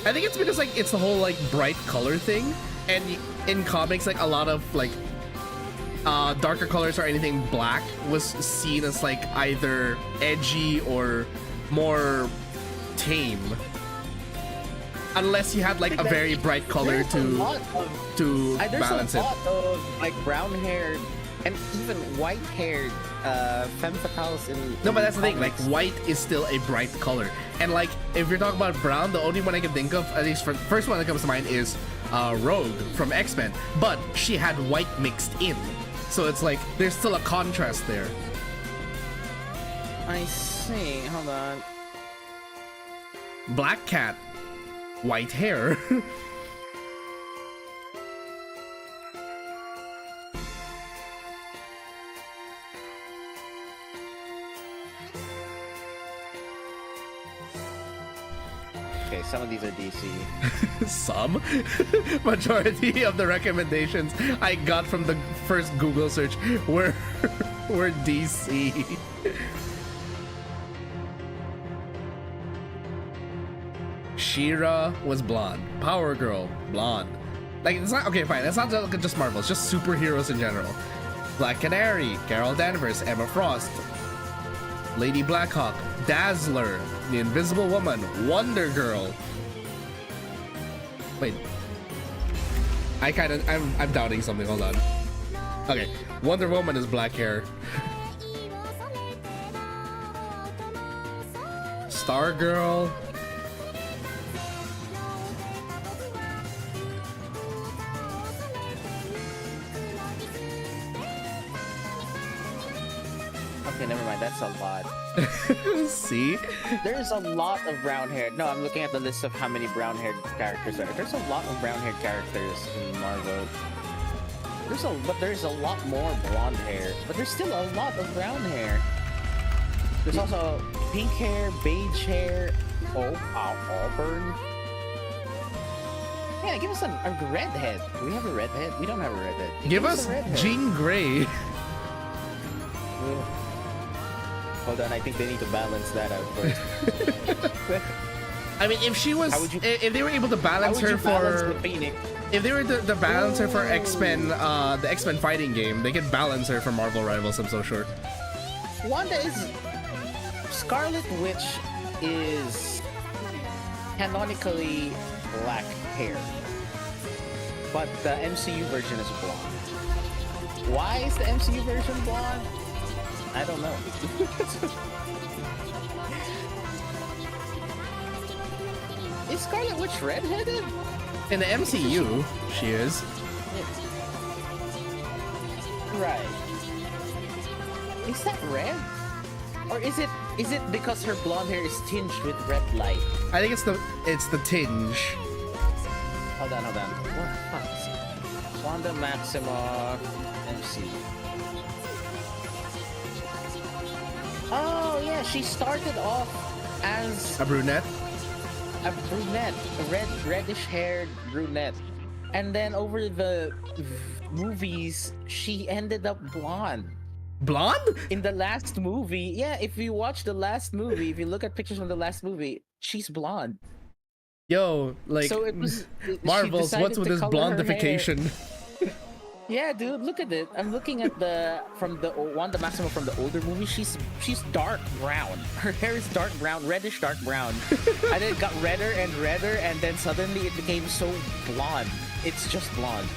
I think it's because like it's the whole like bright color thing, and in comics like a lot of like darker colors or anything black was seen as like either edgy or more tame, unless you had like a very bright color to balance it. There's a lot of like brown-haired and even white-haired femme fatales in. No, but that's the thing. Like comics. white is still a bright color, and like if you're talking about brown, the only one I can think of, at least for the first one that comes to mind, is Rogue from X-Men. But she had white mixed in, so it's like there's still a contrast there. I see. Hold on. Black Cat, white hair. Okay, some of these are DC. Some majority of the recommendations I got from the first Google search were DC. She-Ra was blonde. Power Girl, blonde. Like it's not okay, fine. That's not just Marvel. It's just superheroes in general. Black Canary, Carol Danvers, Emma Frost, Lady Blackhawk, Dazzler, the Invisible Woman, Wonder Girl. Wait, I'm doubting something. Hold on. Okay, Wonder Woman is black hair. Stargirl. Okay, never mind. That's a lot. See? There's a lot of brown hair. No, I'm looking at the list of how many brown haired characters there are. There's a lot of brown haired characters in Marvel. But there's a lot more blonde hair. But there's still a lot of brown hair. There's also pink hair, beige hair, auburn. Yeah, give us a redhead. Do we have a redhead? We don't have a redhead. Give us a redhead. Jean Grey. Hold on, I think they need to balance that out first. I mean, if she was, if they were able to balance her for, Phoenix? if they were to balance her for X-Men, the X-Men fighting game, they could balance her for Marvel Rivals. I'm so sure. Wanda is Scarlet Witch is canonically black hair, but the MCU version is blonde. Why is the MCU version blonde? I don't know. Is Scarlet Witch redheaded? In the MCU, she is. Right. Is that red? Or is it because her blonde hair is tinged with red light? I think it's the tinge. Hold on. What? Fuck. Wanda Maximoff, MCU. Oh yeah, she started off as A brunette. a brunette, a reddish-haired brunette, and then over the movies, she ended up blonde. Blonde? In the last movie, yeah, if you watch the last movie, if you look at pictures from the last movie, she's blonde. Yo, like So it was she Marvels. decided What's with to this color her hair. blondification? Yeah, dude, look at it. I'm looking at the Wanda Maximoff from the older movie. She's dark brown. Her hair is dark brown, reddish dark brown, and then it got redder and redder, and then suddenly it became so blonde. It's just blonde.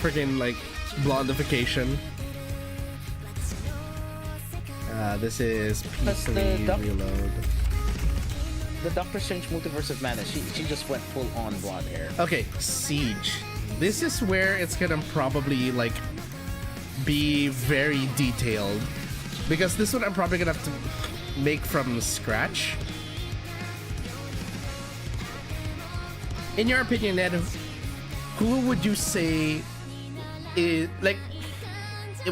Freaking like blondification. This is That's the P3 Reload. The Doctor Strange Multiverse of Madness. She just went full on blonde hair. Okay, Siege. This is where it's gonna probably like be very detailed, because this one I'm probably gonna have to make from scratch. In your opinion, Ned, who would you say is like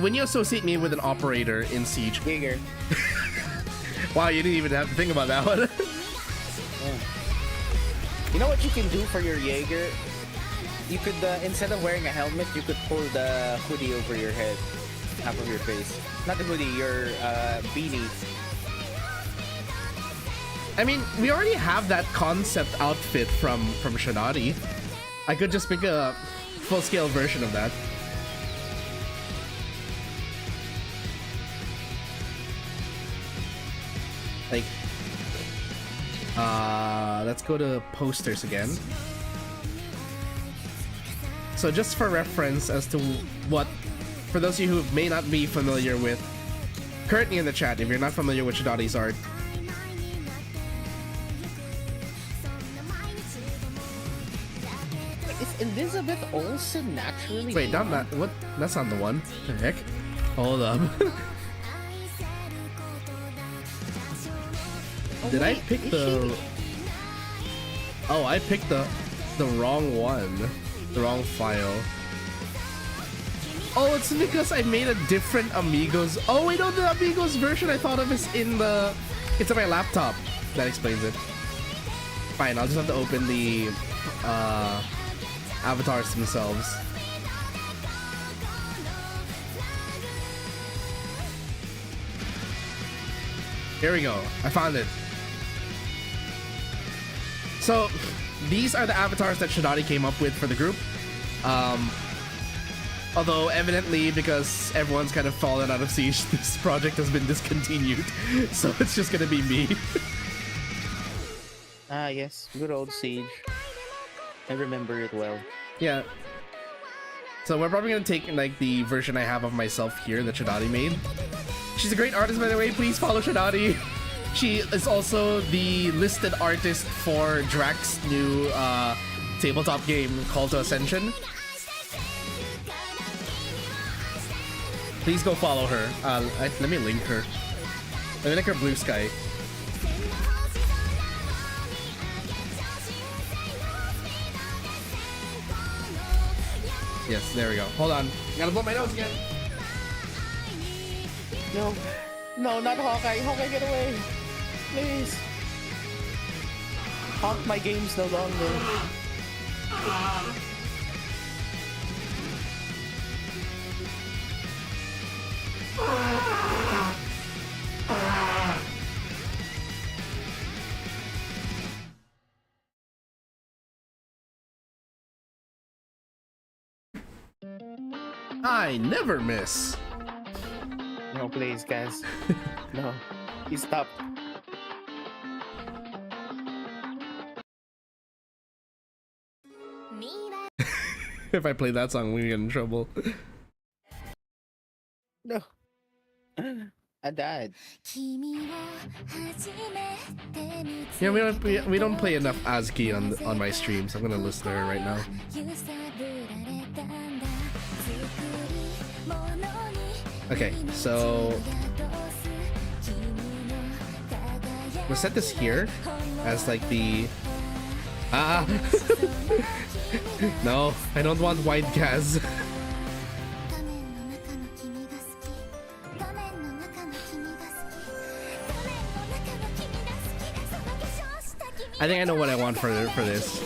when you associate me with an operator in Siege? Bigger. Wow, you didn't even have to think about that one. You know what you can do for your Jaeger? you could instead of wearing a helmet, you could pull the hoodie over your head, half of your face. Not the hoodie, your beanie. I mean, we already have that concept outfit from Shinari. I could just make a full-scale version of that. Like, let's go to posters again. So just for reference as to what, for those of you who may not be familiar with, currently in the chat, if you're not familiar with Shinari's art, Is Elizabeth Olsen naturally? wait, not that, what? That's not the one. The heck? Hold up. Did I pick the? Oh, I picked the wrong one, the wrong file. Oh, it's because I made a different Amigos. Oh wait, no, the Amigos version I thought of is in the. It's on my laptop. That explains it. Fine, I'll just have to open the avatars themselves. Here we go. I found it. So, these are the avatars that Shinari came up with for the group. Although, evidently, because everyone's kind of fallen out of Siege, this project has been discontinued. So, it's just gonna be me. Ah, yes. Good old Siege. I remember it well. Yeah. So, we're probably gonna take, like, the version I have of myself here that Shinari made. She's a great artist, by the way. Please follow Shinari. She is also the listed artist for Drax's new tabletop game, Call to Ascension. Please go follow her. Let me link her. Let me link her Blue Sky. Yes, there we go. Hold on. Gotta blow my nose again. No. No, not Hawkeye. Hawkeye, get away. Please. Haunt my games no longer. I never miss. No, please, guys. No. You stop. If I play that song, we get in trouble. No. I died. Yeah, we don't play enough Azuki on my streams. I'm gonna listen to her right now. Okay, so we'll set this here as like the no, I don't want white Kaz. I think I know what I want for this.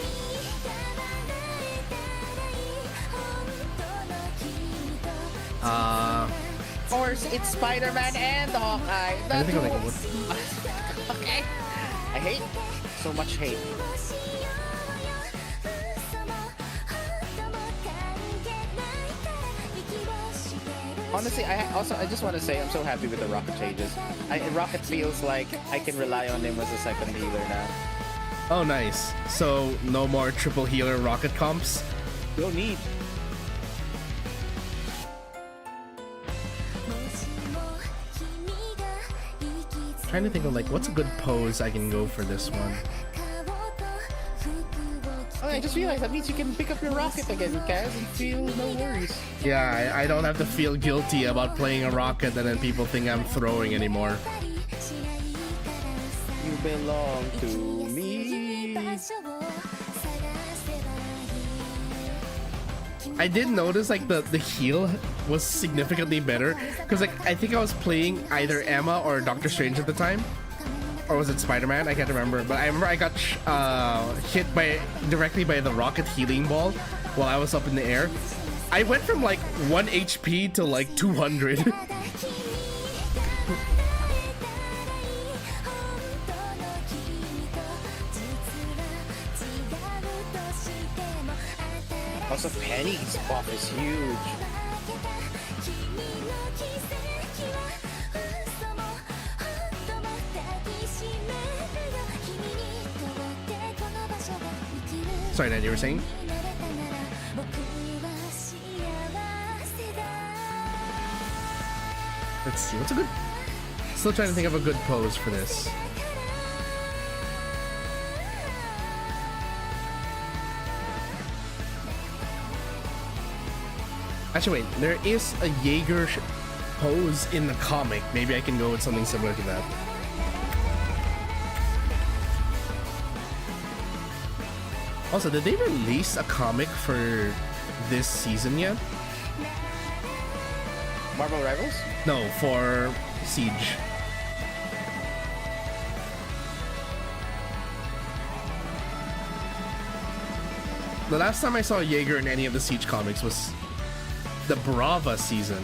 Of course, it's Spider-Man and Hawkeye. I think I like it. Okay. I hate. So much hate. Honestly, I just want to say I'm so happy with the Rocket changes. Rocket feels like I can rely on him as a second healer now. Oh, nice. So no more triple healer Rocket comps. No need. Trying to think of like what's a good pose I can go for this one. Oh, I just realized that means you can pick up your rocket again, Kaz, and feel no worries. Yeah, I don't have to feel guilty about playing a rocket and then people think I'm throwing anymore. You belong to me. I did notice like the heal was significantly better because like I think I was playing either Emma or Doctor Strange at the time, or was it Spider-Man? I can't remember, but I remember I got hit directly by the rocket healing ball, while I was up in the air. I went from like 1 HP to like 200. Also, Penny's buff is huge. Sorry, Ned, you were saying? Let's see, what's a good... Still trying to think of a good pose for this. Actually, wait, there is a Jaeger pose in the comic. Maybe I can go with something similar to that. Also, did they release a comic for this season yet? Marvel Rivals? No, for Siege. The last time I saw Jaeger in any of the Siege comics was the Brava season.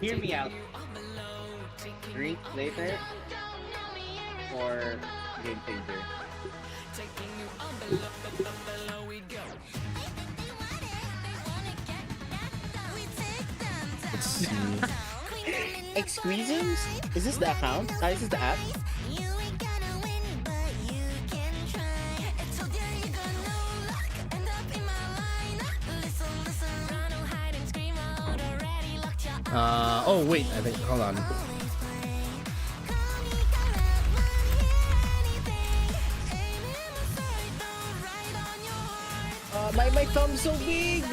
Hear me out. Drink later or game changer? Let's see. Exquisms? Is this the account? Is this the app? Oh wait, I think, hold on. My thumb's so big!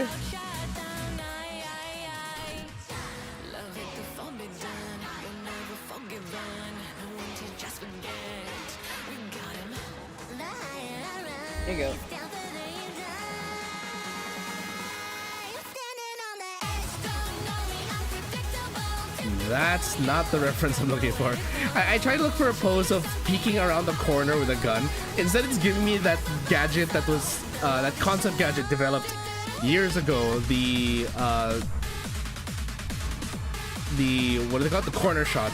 Here you go. That's not the reference I'm looking for. I tried to look for a pose of peeking around the corner with a gun. Instead, it's giving me that gadget that was that concept gadget developed years ago. The what do they call it? The corner shot.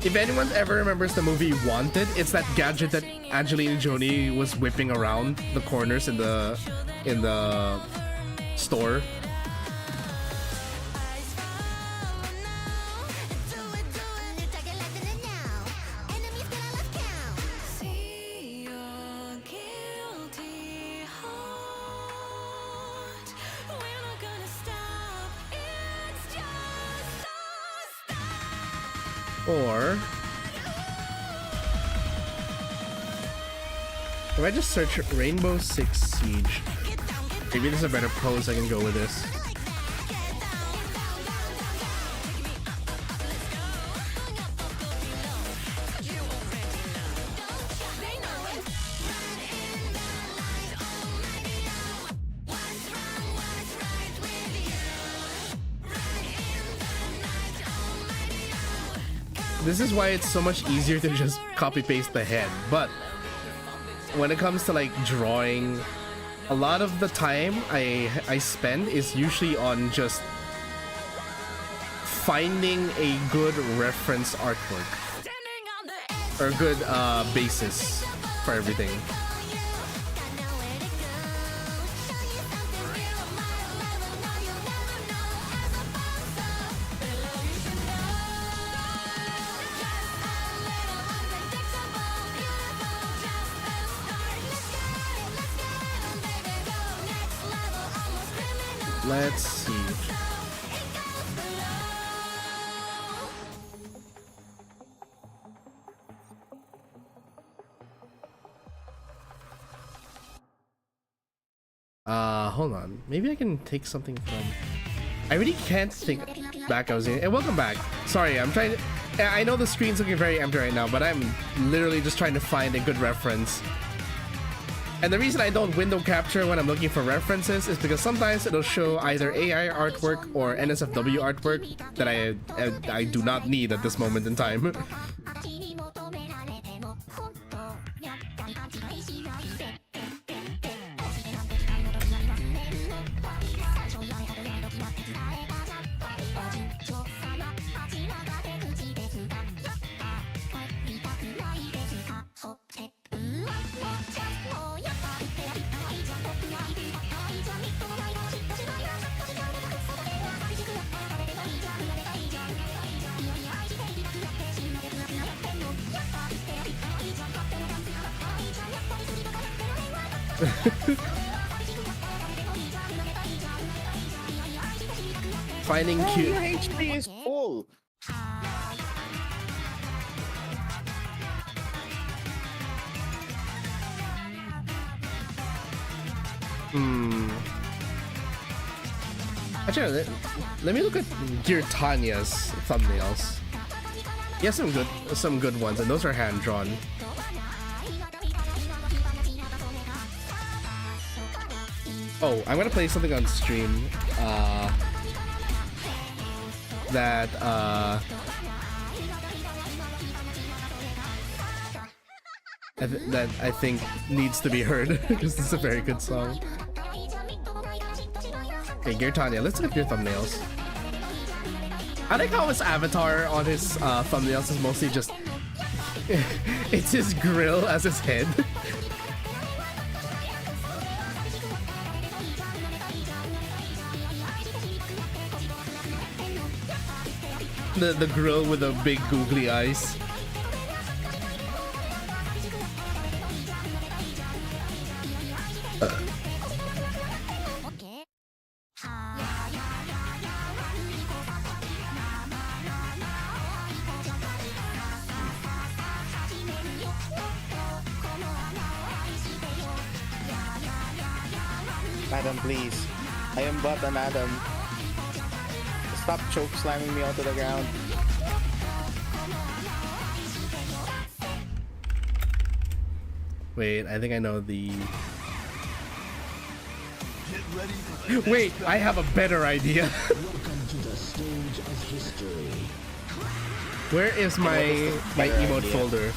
If anyone ever remembers the movie Wanted, it's that gadget that Angelina Jolie was whipping around the corners in the store. Or if I just search Rainbow Six Siege, maybe there's a better pose I can go with this. This is why it's so much easier to just copy paste the head, but when it comes to like drawing, a lot of the time I spend is usually on just finding a good reference artwork or a good basis for everything. Let's see. Hold on. Maybe I can take something from... I really can't think back. And welcome back. Sorry, I'm trying to... I know the screen's looking very empty right now, but I'm literally just trying to find a good reference. And the reason I don't window capture when I'm looking for references is because sometimes it'll show either AI artwork or NSFW artwork that I do not need at this moment in time. Finding cute. Your HP is full. Actually, let me look at Gear Tanya's thumbnails. He has some good ones, and those are hand drawn. Oh, I'm gonna play something on stream that that I think needs to be heard because this is a very good song. Okay, Gear Tanya, let's look at your thumbnails. I like how his avatar on his thumbnails is mostly just it's his grill as his head. The grill with the big googly eyes. Madam, please. I am but an Adam. Stop choke slamming me onto the ground. Wait, I think I know the... Wait, I have a better idea. Welcome to the stage of history. Where is my emote idea. folder?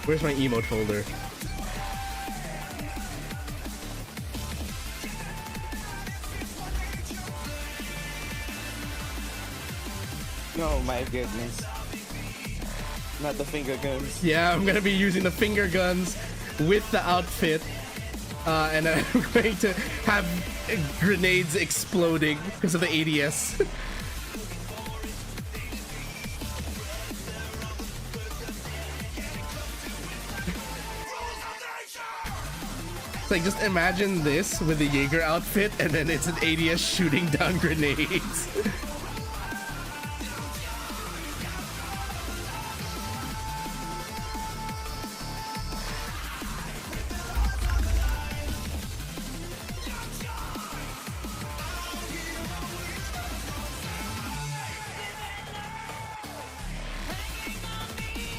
Where's my emote folder? Oh my goodness. Not the finger guns. Yeah, I'm gonna be using the finger guns with the outfit. And I'm going to have grenades exploding because of the ADS. It's like, just imagine this with the Jaeger outfit, and then it's an ADS shooting down grenades.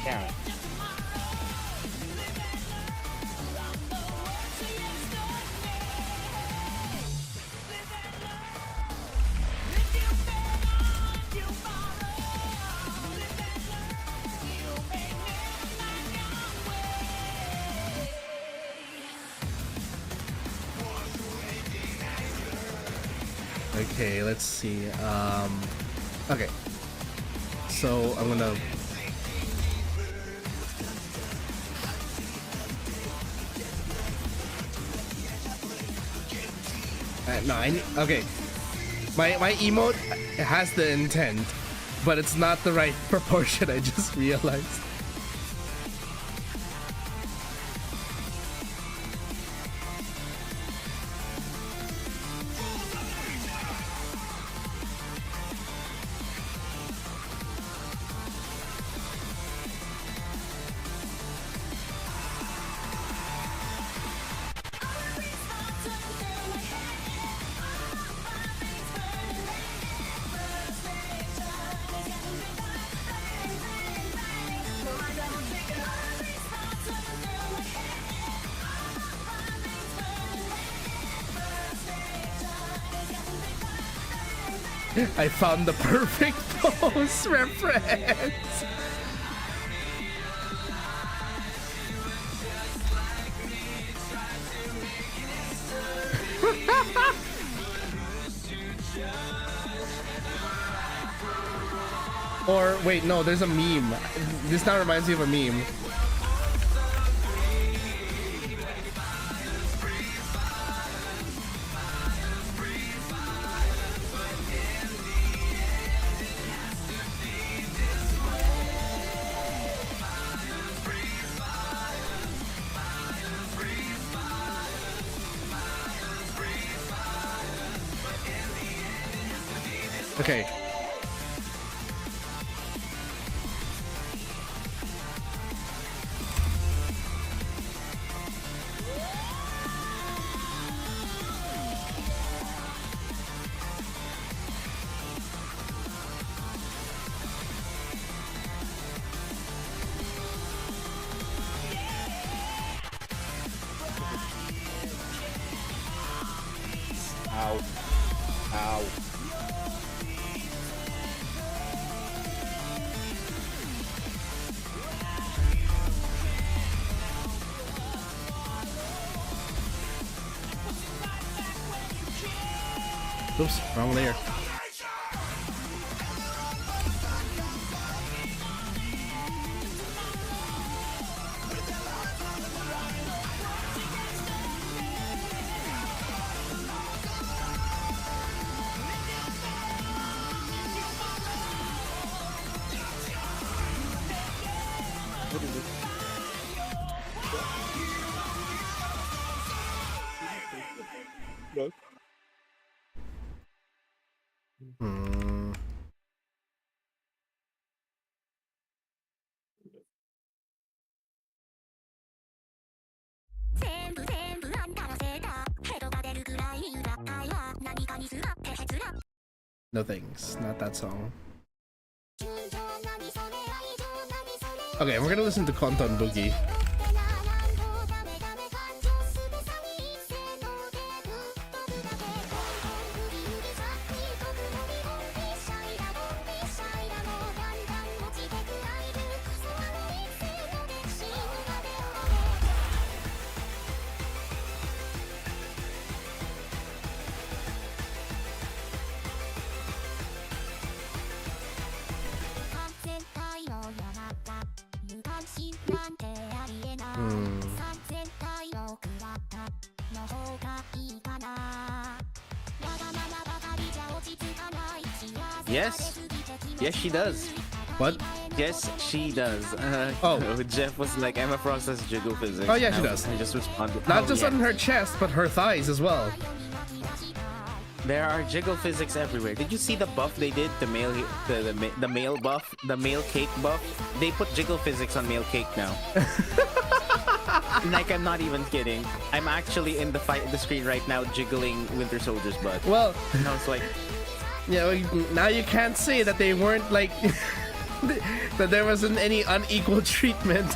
Damn it. Okay, let's see. Okay. So I'm gonna... okay. My emote has the intent, but it's not the right proportion, I just realized. I found the perfect pose reference. Or wait, no, there's a meme. This now reminds me of a meme. Okay. Ow. Ow. Oops, wrong layer. Hmm. No thanks, not that song. Okay, we're gonna listen to Konton Boogie. Yes. Yes, she does. What? Yes, she does. Oh. Jeff was like, I'm a process jiggle physics. Oh, yeah, she And does. I just responded. Not oh, just yeah. on her chest, but her thighs as well. There are jiggle physics everywhere. Did you see the buff they did? The male buff, the male cake buff. They put jiggle physics on male cake now. Like, I'm not even kidding. I'm actually in the screen right now, jiggling Winter Soldier's butt. Well, And I was like, yeah, now you can't say that they weren't like that there wasn't any unequal treatment.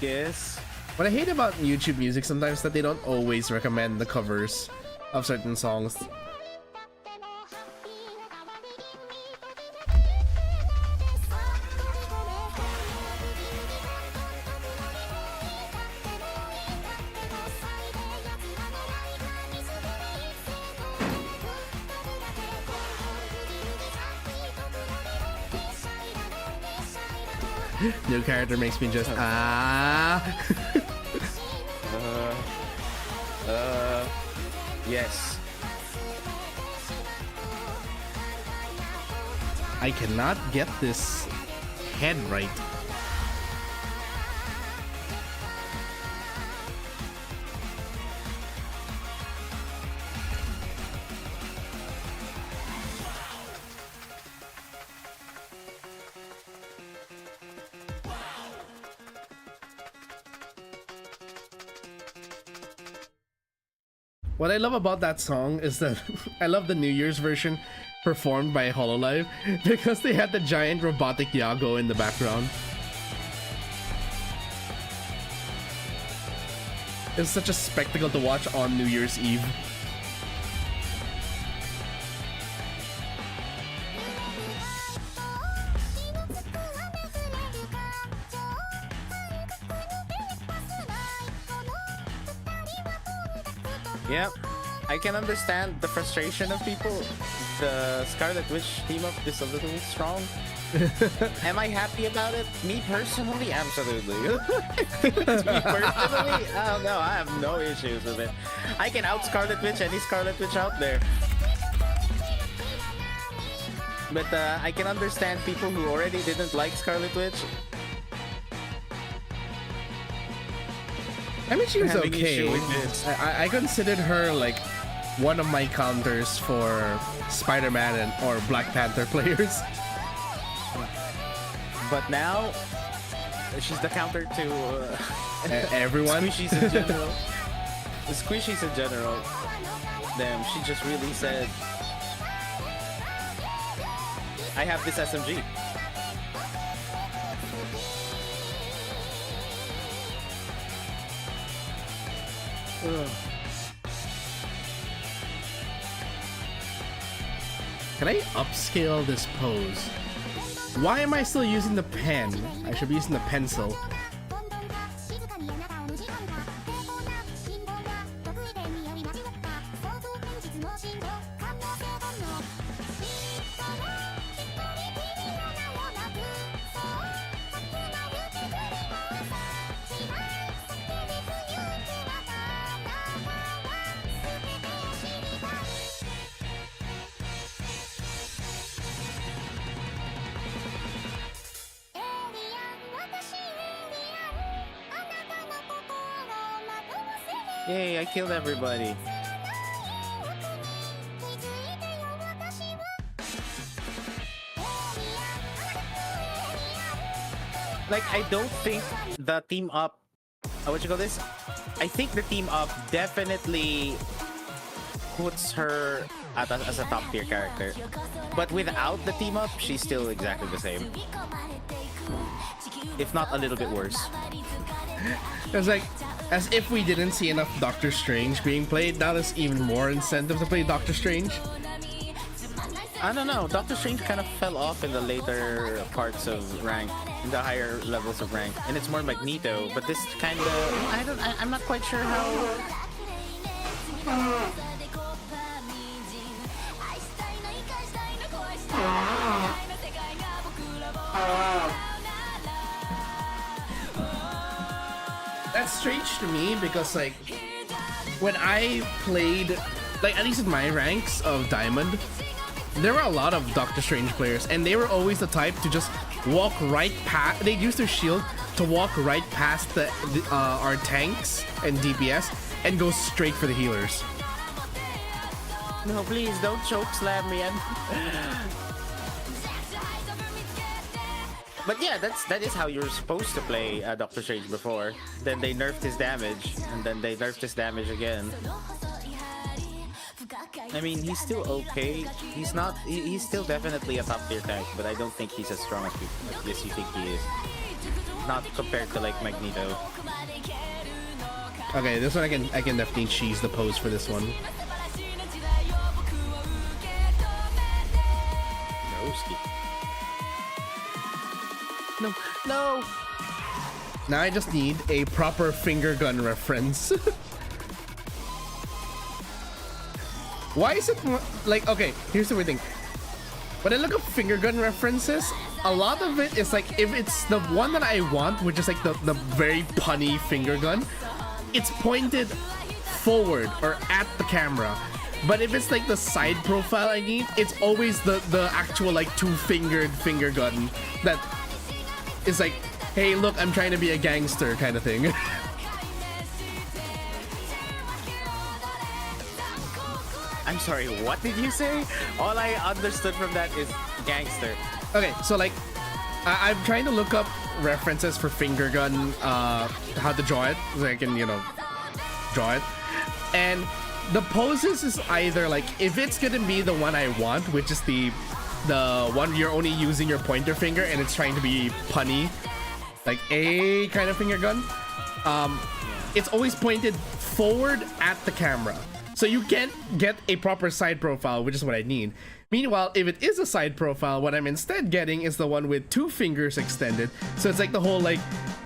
yes. What I hate about YouTube music sometimes is that they don't always recommend the covers of certain songs. New character makes me just Yes. I cannot get this head right. What I love about that song is that I love the New Year's version performed by Hololive because they had the giant robotic Yago in the background. It's such a spectacle to watch on New Year's Eve. Yep, I can understand the frustration of people. The Scarlet Witch team up is a little strong. Am I happy about it? Me personally, absolutely. Me personally, I don't know. I have no issues with it. I can out Scarlet Witch any Scarlet Witch out there. But I can understand people who already didn't like Scarlet Witch. I mean, she was Having okay. issue with this. I considered her like one of my counters for Spider-Man and or Black Panther players. But now, she's the counter to Everyone. squishies in general. The squishies in general. Damn, she just really said, I have this SMG. Ugh. Can I upscale this pose? Why am I still using the pen? I should be using the pencil. Yay, I killed everybody. Like, I don't think the team up, what you call this? I think the team up definitely puts her as a top tier character. But without the team up, she's still exactly the same. If not a little bit worse. It's like, as if we didn't see enough Doctor Strange being played, now there's even more incentive to play Doctor Strange. I don't know. Doctor Strange kind of fell off in the later parts of rank, in the higher levels of rank, and it's more Magneto. But this kind of, I'm not quite sure how. That's strange to me because like when I played, like at least in my ranks of Diamond, there were a lot of Doctor Strange players, and they were always the type to just walk right past. They'd use their shield to walk right past our tanks and DPS and go straight for the healers. No, please don't choke slam me. But yeah, that is how you're supposed to play Doctor Strange before. Then they nerfed his damage, and then they nerfed his damage again. I mean, he's still okay. He's not. He's still definitely a top tier tank, but I don't think he's as strong as you think he is. Not compared to like Magneto. Okay, this one I can definitely cheese the pose for this one. No, no. Now I just need a proper finger gun reference. Why is it like, okay, here's the weird thing. When I look up finger gun references, a lot of it is like, if it's the one that I want, which is like the very punny finger gun, it's pointed forward or at the camera. But if it's like the side profile I need, it's always the actual like two-fingered finger gun that is like, hey, look, I'm trying to be a gangster kind of thing. I'm sorry, what did you say? All I understood from that is gangster. Okay, so like, I'm trying to look up references for finger gun, how to draw it, so I can, you know, draw it. And the poses is either like, if it's gonna be the one I want, which is the one you're only using your pointer finger and it's trying to be punny, like a kind of finger gun. it's always pointed forward at the camera. So you can't get a proper side profile, which is what I need. Meanwhile, if it is a side profile, what I'm instead getting is the one with 2 fingers extended. So it's like the whole like,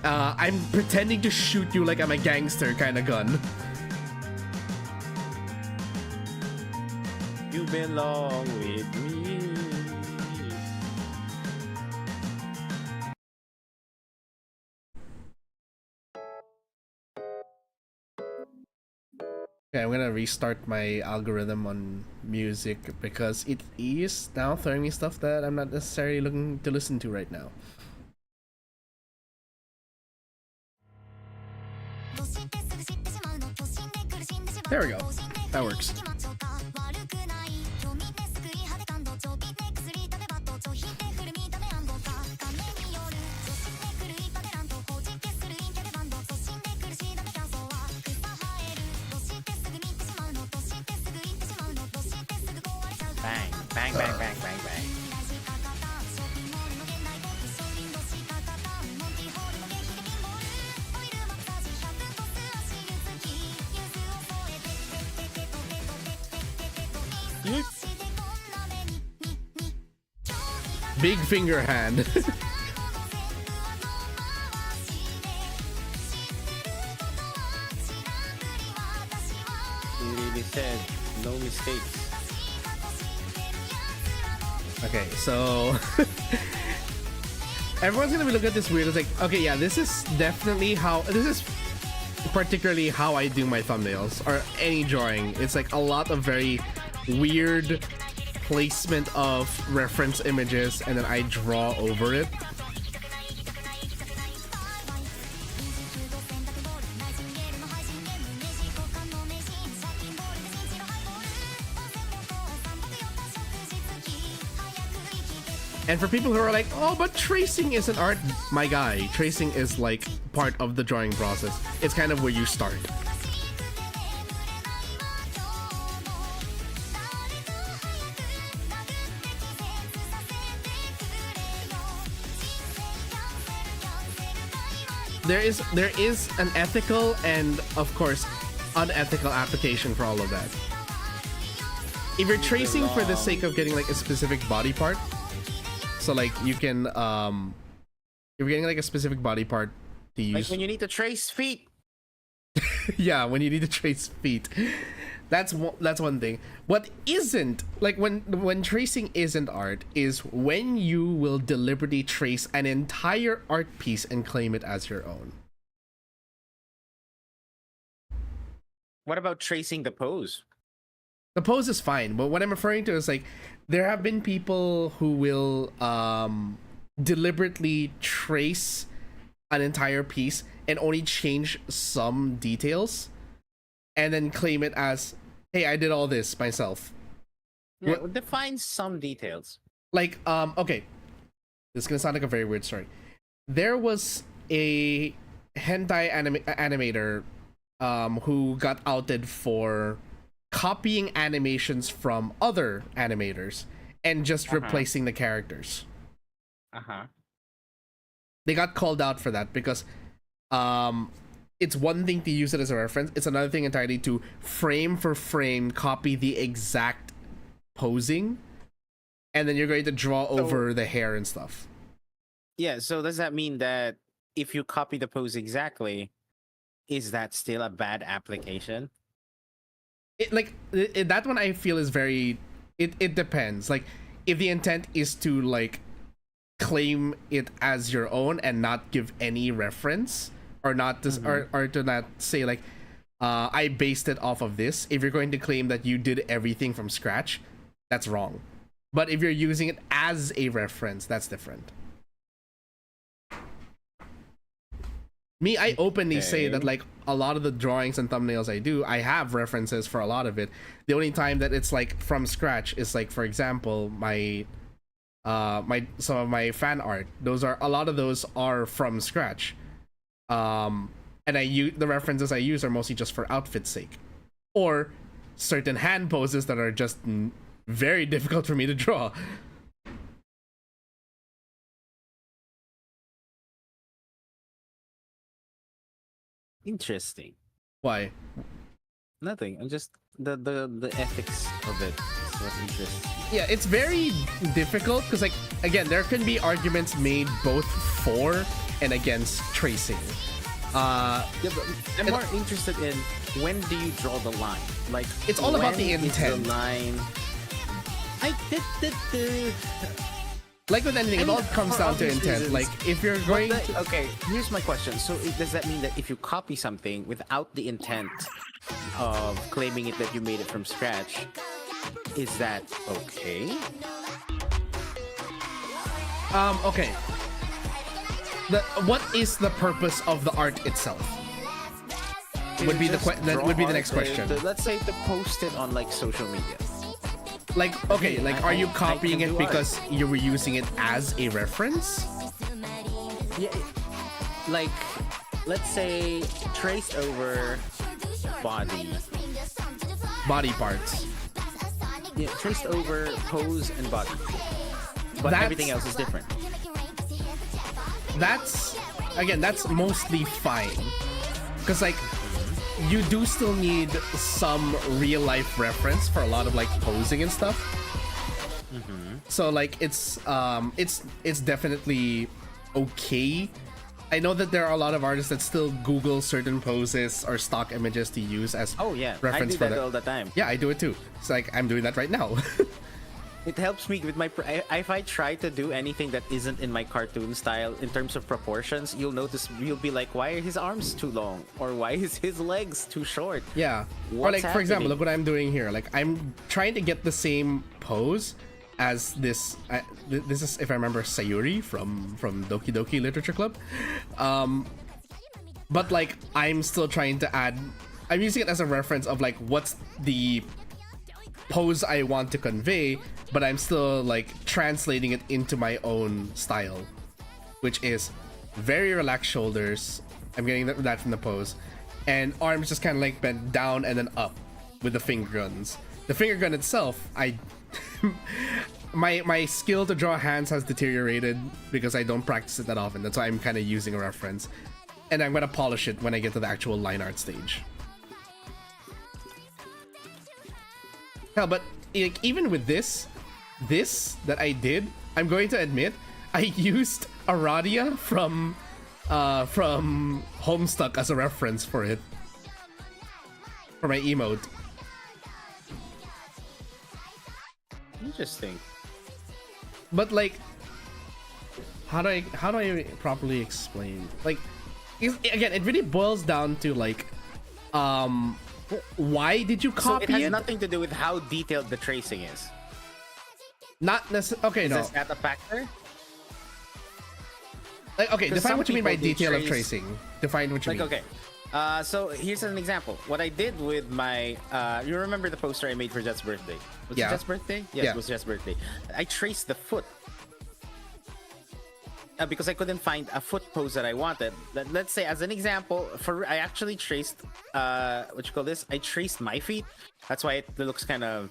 I'm pretending to shoot you like I'm a gangster kind of gun. You belong with me. Okay, I'm gonna restart my algorithm on music because it is now throwing me stuff that I'm not necessarily looking to listen to right now. There we go. That works. Bang, bang, bang, bang, bang, bang. Big finger hand. He really said no mistakes. Okay, so everyone's gonna be looking at this weird. It's like, okay, yeah, this is definitely how. This is particularly how I do my thumbnails or any drawing. It's like a lot of very weird placement of reference images, and then I draw over it. And for people who are like, oh, but tracing isn't art, my guy, tracing is like part of the drawing process. It's kind of where you start. There is an ethical and, of course, unethical application for all of that. If you're tracing for the sake of getting like a specific body part, so like you can if you're getting like a specific body part to use, Like when you need to trace feet. yeah, when you need to trace feet, that's one thing. What isn't, like when tracing isn't art is when you will deliberately trace an entire art piece and claim it as your own. What about tracing the pose? The pose is fine, but what I'm referring to is like there have been people who will deliberately trace an entire piece and only change some details and then claim it as, hey, I did all this myself. Yeah, define some details. Like, okay, this is gonna sound like a very weird story. There was a hentai animator who got outed for copying animations from other animators and just replacing the characters. They got called out for that because it's one thing to use it as a reference, it's another thing entirely to frame for frame copy the exact posing, and then you're going to draw over the hair and stuff. Yeah, so does that mean that if you copy the pose exactly, is that still a bad application? That one I feel is very, it depends. Like if the intent is to like claim it as your own and not give any reference, or not this, or to not say like I based it off of this. If you're going to claim that you did everything from scratch, that's wrong. But if you're using it as a reference, that's different. Me, I openly say that like a lot of the drawings and thumbnails I do, I have references for a lot of it. The only time that it's like from scratch is like, for example, my some of my fan art. A lot of those are from scratch. And the references I use are mostly just for outfit's sake, or certain hand poses that are just very difficult for me to draw. Interesting. Why? Nothing. I'm just the ethics of it is what interests me. Yeah, it's very difficult because, like, again, there can be arguments made both for and against tracing. Yeah, but I'm more interested in when do you draw the line? Like, It's all about the when is intent. The line. I did. Like with anything, I it mean, all comes for down to obvious intent. reasons. Like, if you're going to... Okay, here's my question. So does that mean that if you copy something without the intent of claiming it that you made it from scratch, is that okay? Okay. What is the purpose of the art itself? Would be the that would be the next question. Let's say to post it on like social media. Like, okay, Hey, like, I- are you I copying can it do because you were using it as a reference? Yeah, like let's say traced over body. Body parts. Yeah, traced over pose and body. But That's- everything else is different. That's, again, that's mostly fine. Because, like, you do still need some real life reference for a lot of like posing and stuff. So like it's definitely okay. I know that there are a lot of artists that still Google certain poses or stock images to use as Oh yeah, reference I do for that the... all the time. Yeah, I do it too. It's like I'm doing that right now. It helps me with my. If I try to do anything that isn't in my cartoon style in terms of proportions, you'll notice you'll be like, why are his arms too long, or why is his legs too short? Yeah. Or What's like, for example, happening? look what I'm doing here. Like, I'm trying to get the same pose as this. This is, if I remember, Sayuri from Doki Doki Literature Club. But like, I'm still trying to add. I'm using it as a reference of like what's the pose I want to convey, but I'm still like translating it into my own style, which is very relaxed shoulders. I'm getting that from the pose, and arms just kind of like bent down and then up with the finger guns. The finger gun itself, my skill to draw hands has deteriorated because I don't practice it that often. That's why I'm kind of using a reference, and I'm gonna polish it when I get to the actual line art stage. Hell, but like, even with this that I did, I'm going to admit I used Aradia from Homestuck as a reference for it, for my emote. Interesting. But like, how do I properly explain? Like, again, it really boils down to like, why did you So copy it has it? nothing to do with how detailed the tracing is. Not necessarily. Okay, Is no. that a factor? Like, okay, 'Cause define some what you mean by people, they detail of trace- tracing. Define what you Like, mean. okay. So here's an example. What I did with my, you remember the poster I made for Jet's birthday? Was Yeah. it Jet's birthday? Yes, Yeah. it was Jet's birthday. I traced the foot. Because I couldn't find a foot pose that I wanted. Let's say, as an example, I actually traced, what you call this? I traced my feet. That's why it looks kind of.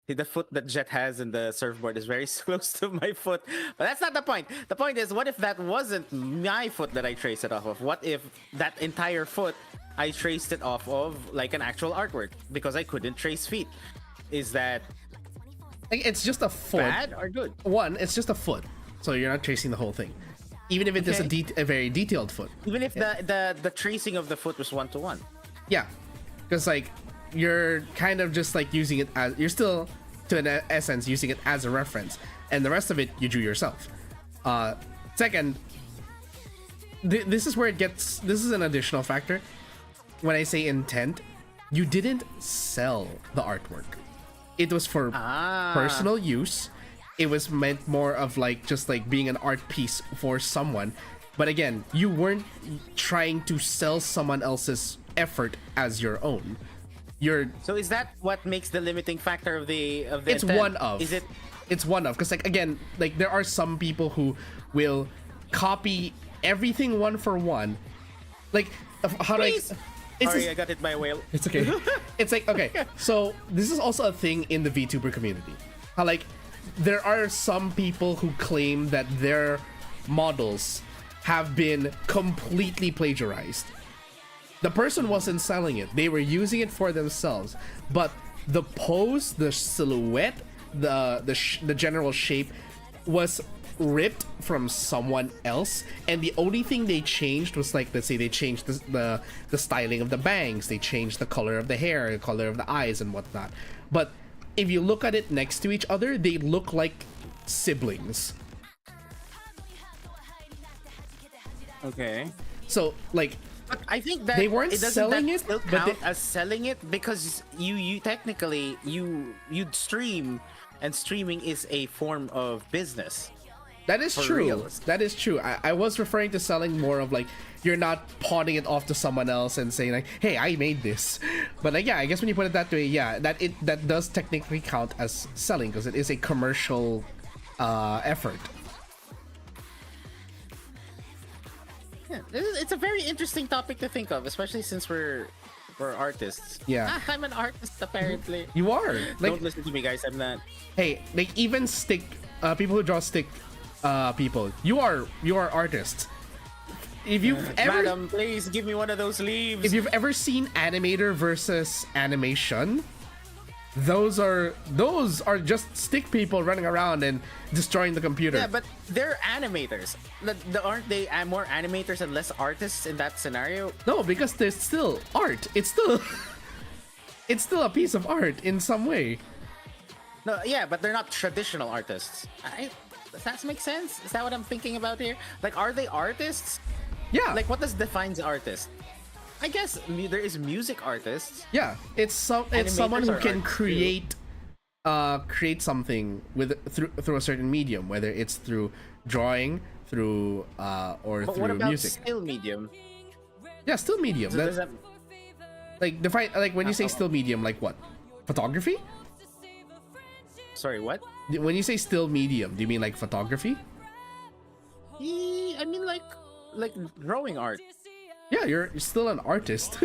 The foot that Jet has in the surfboard is very close to my foot. But that's not the point. The point is, what if that wasn't my foot that I traced it off of? What if that entire foot, I traced it off of like an actual artwork because I couldn't trace feet? Is that Like, it's just a foot. bad or good? One, it's just a foot, so you're not tracing the whole thing. Even if it is Okay. a very detailed foot. Even if the tracing of the foot was 1-to-1. Yeah, because like you're kind of just like using it as, you're still to an essence using it as a reference, and the rest of it you drew yourself. Second, this is where it gets. This is an additional factor. When I say intent, you didn't sell the artwork. It was for personal use. It was meant more of like just like being an art piece for someone. But again, you weren't trying to sell someone else's effort as your own. So is that what makes the limiting factor of the It's intent? one of. Is it? It's one of, because like again, like there are some people who will copy everything one for one. Like, how do I? Please. It's Sorry, just- I got hit by a whale. It's okay. It's like, okay, so this is also a thing in the VTuber community. How like there are some people who claim that their models have been completely plagiarized. The person wasn't selling it. They were using it for themselves. But the pose, the silhouette, the general shape was ripped from someone else, and the only thing they changed was, like, let's say they changed the styling of the bangs, they changed the color of the hair, the color of the eyes and whatnot. But if you look at it next to each other, they look like siblings. Okay. So, like, But I think that they weren't doesn't selling that it, still but count as selling it, because you technically you'd stream, and streaming is a form of business. that is For true. reals. That is true. I was referring to selling more of, like, you're not pawning it off to someone else and saying, like, hey, I made this. But, like, yeah, I guess when you put it that way, yeah, that does technically count as selling, because it is a commercial effort. Yeah, it's a very interesting topic to think of, especially since we're artists. Yeah. I'm an artist apparently. You are, like, Don't listen to me, guys. I'm not. hey, like, even stick people who draw stick people, you are artists. If you've ever Madam, please give me one of those leaves. if you've ever seen animator versus animation, those are just stick people running around and destroying the computer. Yeah, but they're animators. Aren't they more animators and less artists in that scenario? No, because there's still art. It's still it's still a piece of art in some way. No, yeah, but they're not traditional artists. Does that make sense? Is that what I'm thinking about here? Like, are they artists? Yeah. Like, what does defines artist? I guess there is music artists. Yeah, it's someone Animators who are can art too. create something through a certain medium, whether it's through drawing, through or But through what about music. still medium? Yeah, still medium. So does that, Like, define, like, when you say still medium, like what? Photography? sorry, what? When you say still medium, do you mean like photography? I mean, like drawing art. Yeah, you're still an artist.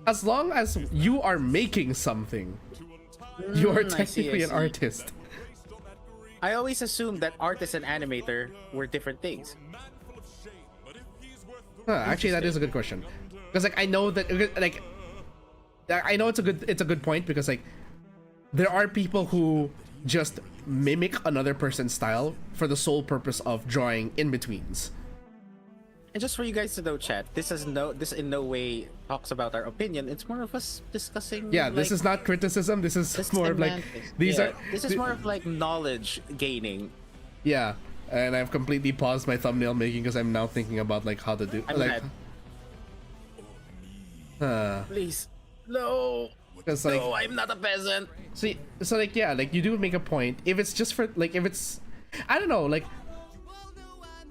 As long as you are making something, you are I see, technically I an see. artist. I always assumed that artist and animator were different things. Actually, that is a good question, because, like, I know that, like, I know it's a good point, because, like, there are people who just mimic another person's style for the sole purpose of drawing in betweens. And just for you guys to know, chat, this in no way talks about our opinion. It's more of us discussing. Yeah, this like, is not criticism. This is the more of, like, semantics. these Yeah, are This is more of like knowledge gaining. yeah. And I've completely paused my thumbnail making because I'm now thinking about, like, how to do, I'm like, Please, no, because, like, no, I'm not a peasant. so, like, yeah, like, you do make a point. If it's just for, like, if it's, I don't know, like,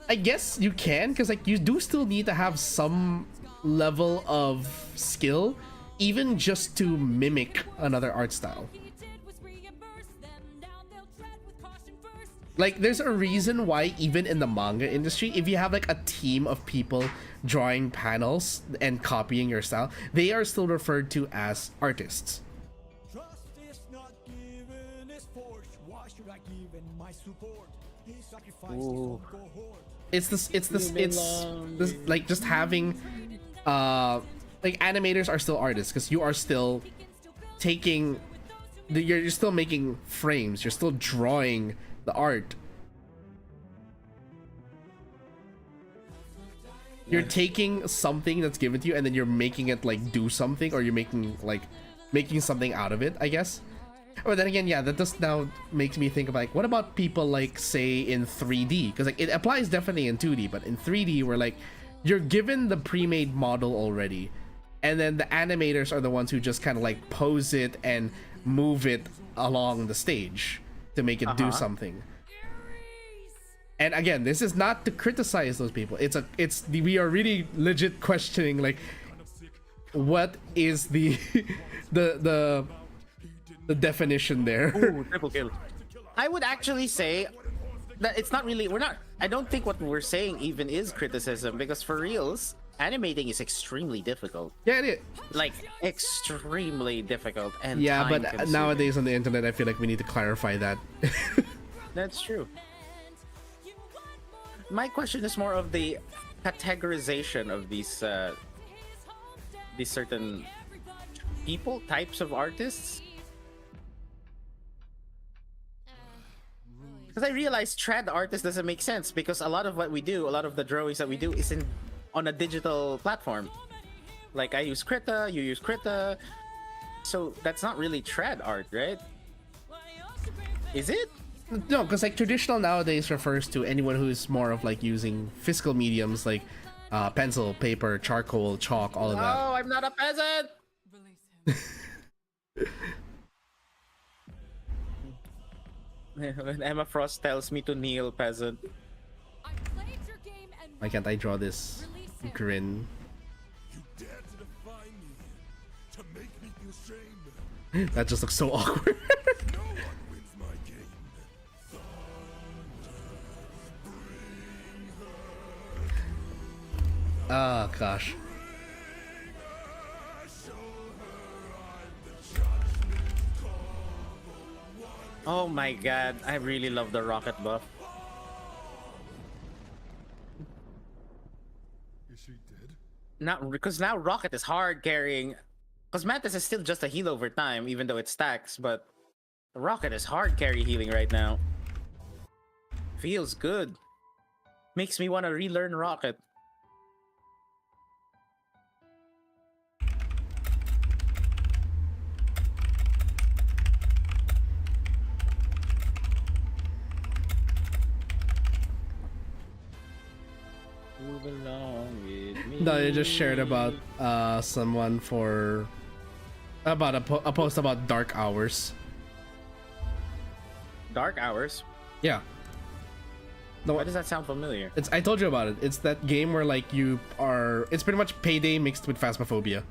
I guess you can, because, like, you do still need to have some level of skill, even just to mimic another art style. Like, there's a reason why even in the manga industry, if you have, like, a team of people drawing panels and copying your style, they are still referred to as artists. Justice not given is forced. Why should I give in my support? He sacrificed his Ooh. own cohort. It's like, just having like, animators are still artists, because you are still taking you're still making frames, you're still drawing the art. You're taking something that's given to you and then you're making it, like, do something, or you're making something out of it, I guess. Or then again, yeah, that just now makes me think of, like, what about people, like, say in 3D? Because, like, it applies definitely in 2D, but in 3D, where, like, you're given the pre-made model already, and then the animators are the ones who just kind of, like, pose it and move it along the stage to make it do something. And again, this is not to criticize those people. We are really legit questioning, like, what is the the definition there. Ooh, triple kill. I would actually say that it's not really. I don't think what we're saying even is criticism, because for reals, animating is extremely difficult. Yeah, it is. Like, extremely difficult and Yeah, but time-consuming. nowadays on the internet, I feel like we need to clarify that. That's true. My question is more of the categorization of these these certain people, types of artists. Because I realized trad artist doesn't make sense because a lot of what we do, a lot of the drawings that we do is on a digital platform. Like I use Krita, you use Krita. So that's not really trad art, right? Is it? No, because like traditional nowadays refers to anyone who's more of like using physical mediums like pencil, paper, charcoal, chalk, all of that. Oh, I'm not a peasant! When Emma Frost tells me to kneel, peasant. I played your game and Why can't I draw this grin? You dare to defy me, to make me feel shame. That just looks so awkward. No one wins my game. Oh gosh. Oh my god, I really love the rocket buff. Is she dead? Not because now rocket is hard carrying. Because Mantis is still just a heal over time, even though it stacks, but the rocket is hard carry healing right now. Feels good. Makes me want to relearn rocket. Move along with me. No, they just shared about someone for about a post about dark hours. Dark Hours? Yeah. No, Why does that sound familiar? it's I told you about it. It's that game where like you are. It's pretty much Payday mixed with Phasmophobia.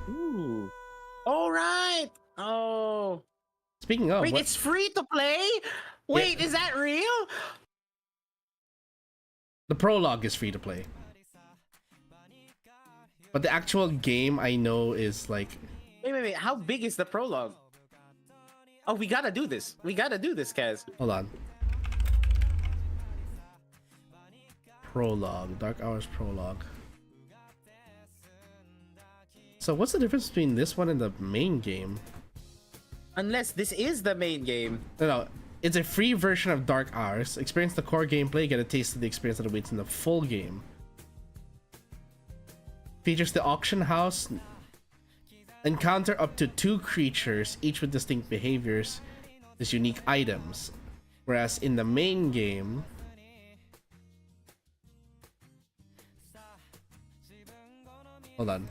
Ooh. All right. Oh. Speaking of, Wait, it's free to play? Wait, is that real? the prologue is free to play, but the actual game I know is like Wait. How big is the prologue? Oh, we gotta do this. We gotta do this, Kaz. hold on. Prologue, Dark Hours prologue. So what's the difference between this one and the main game? Unless this is the main game. No, it's a free version of Dark Hours. Experience the core gameplay, get a taste of the experience that awaits in the full game. Features the auction house. Encounter up to 2 creatures, each with distinct behaviors, as unique items. Whereas in the main game, hold on.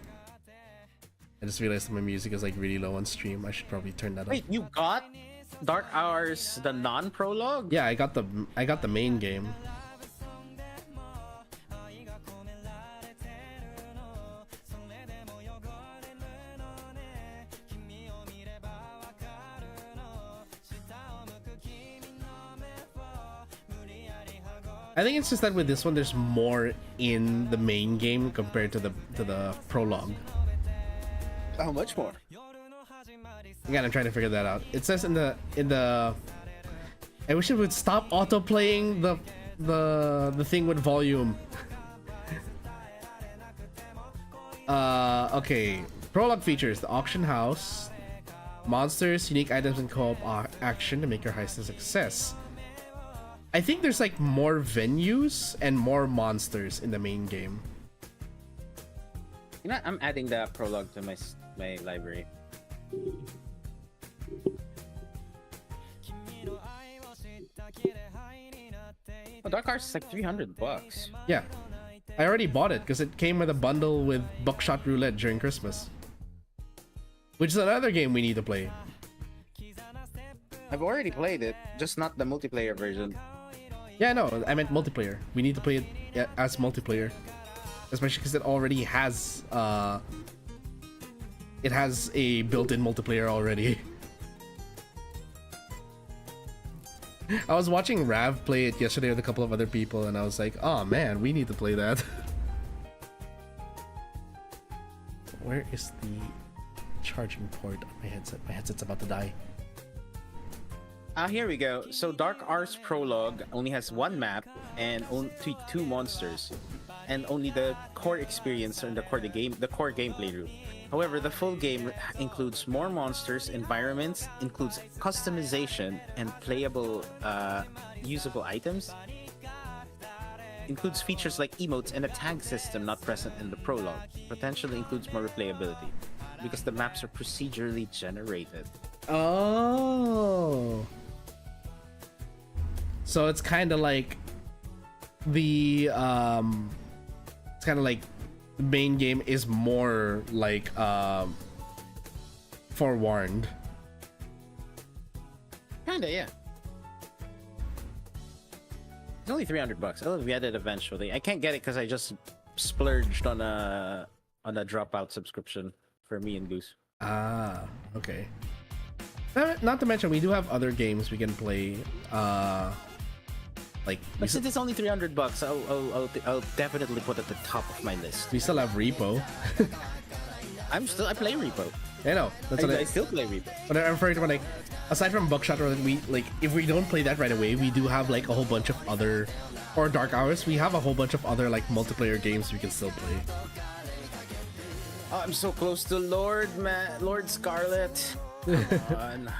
I just realized that my music is like really low on stream. I should probably turn that up. Wait, you got Dark Hours, the non-prologue? Yeah, I got the main game. I think it's just that with this one, there's more in the main game compared to the prologue. How much more? Again, I'm trying to figure that out. It says in the I wish it would stop auto playing the thing with volume. Okay. Prologue features the auction house, monsters, unique items, and co-op action to make your heist a success. I think there's like more venues and more monsters in the main game. You know, I'm adding the prologue to my library. Oh, Dark Hours is like $300. Yeah. I already bought it because it came with a bundle with Buckshot Roulette during Christmas. Which is another game we need to play. I've already played it, just not the multiplayer version. Yeah, no, I meant multiplayer. We need to play it as multiplayer. Especially because it already has it has a built-in multiplayer already. I was watching Rav play it yesterday with a couple of other people and I was like, oh man, we need to play that. Where is the charging port on my headset? My headset's about to die. Here we go. So Dark Hours Prologue only has 1 map and only 2 monsters. and only the core experience and the core gameplay loop. However, the full game includes more monsters, environments, includes customization and playable, usable items, includes features like emotes and a tag system not present in the prologue. Potentially includes more replayability because the maps are procedurally generated. Oh. So it's kind of like the the main game is more like forewarned. Kinda, yeah. It's only $300. I'll get it eventually. I can't get it because I just splurged on a dropout subscription for me and Goose. Ah, okay. Not to mention, we do have other games we can play. But since it's only $300, I'll definitely put it at the top of my list. we still have Repo. I play Repo. I know. That's what I still play Repo. But I'm referring to when, like, aside from Buckshot, or we like, if we don't play that right away, we do have like a whole bunch of other, or Dark Hours. We have a whole bunch of other like multiplayer games we can still play. Oh, I'm so close to Lord Scarlet. Come on.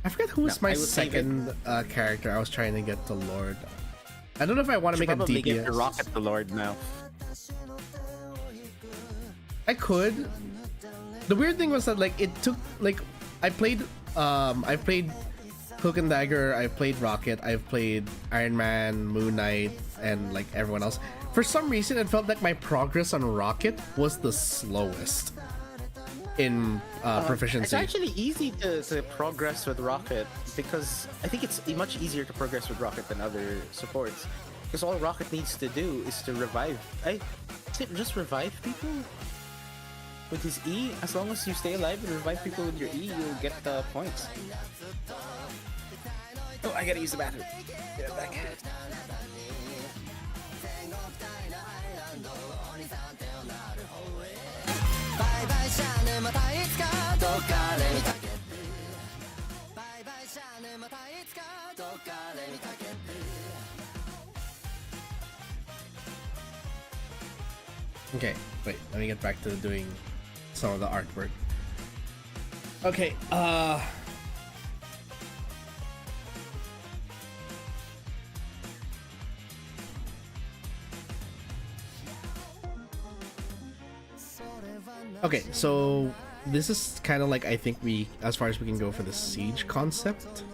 I forget who was No, my I will save it. second character. I was trying to get to Lord. I don't know if I want to make a Probably get DPS. the Rocket the Lord now. I could. The weird thing was that like it took like I played Hook and Dagger, I've played Rocket, I've played Iron Man, Moon Knight, and like everyone else. For some reason, it felt like my progress on Rocket was the slowest in proficiency. It's actually easy to progress with Rocket because I think it's much easier to progress with Rocket than other supports. Because all Rocket needs to do is to revive. Just revive people with his E. As long as you stay alive and revive people with your E, you'll get the points. Oh, I gotta use the bathroom. Get it back. Okay, wait, let me get back to doing some of the artwork. Okay, okay, so this is kind of like, I think we, as far as we can go for the siege concept.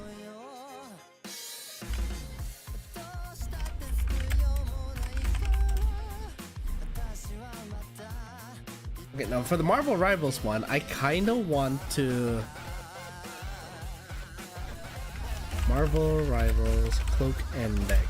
Okay, now for the Marvel Rivals one, I kind of want to... Marvel Rivals Cloak and Dagger.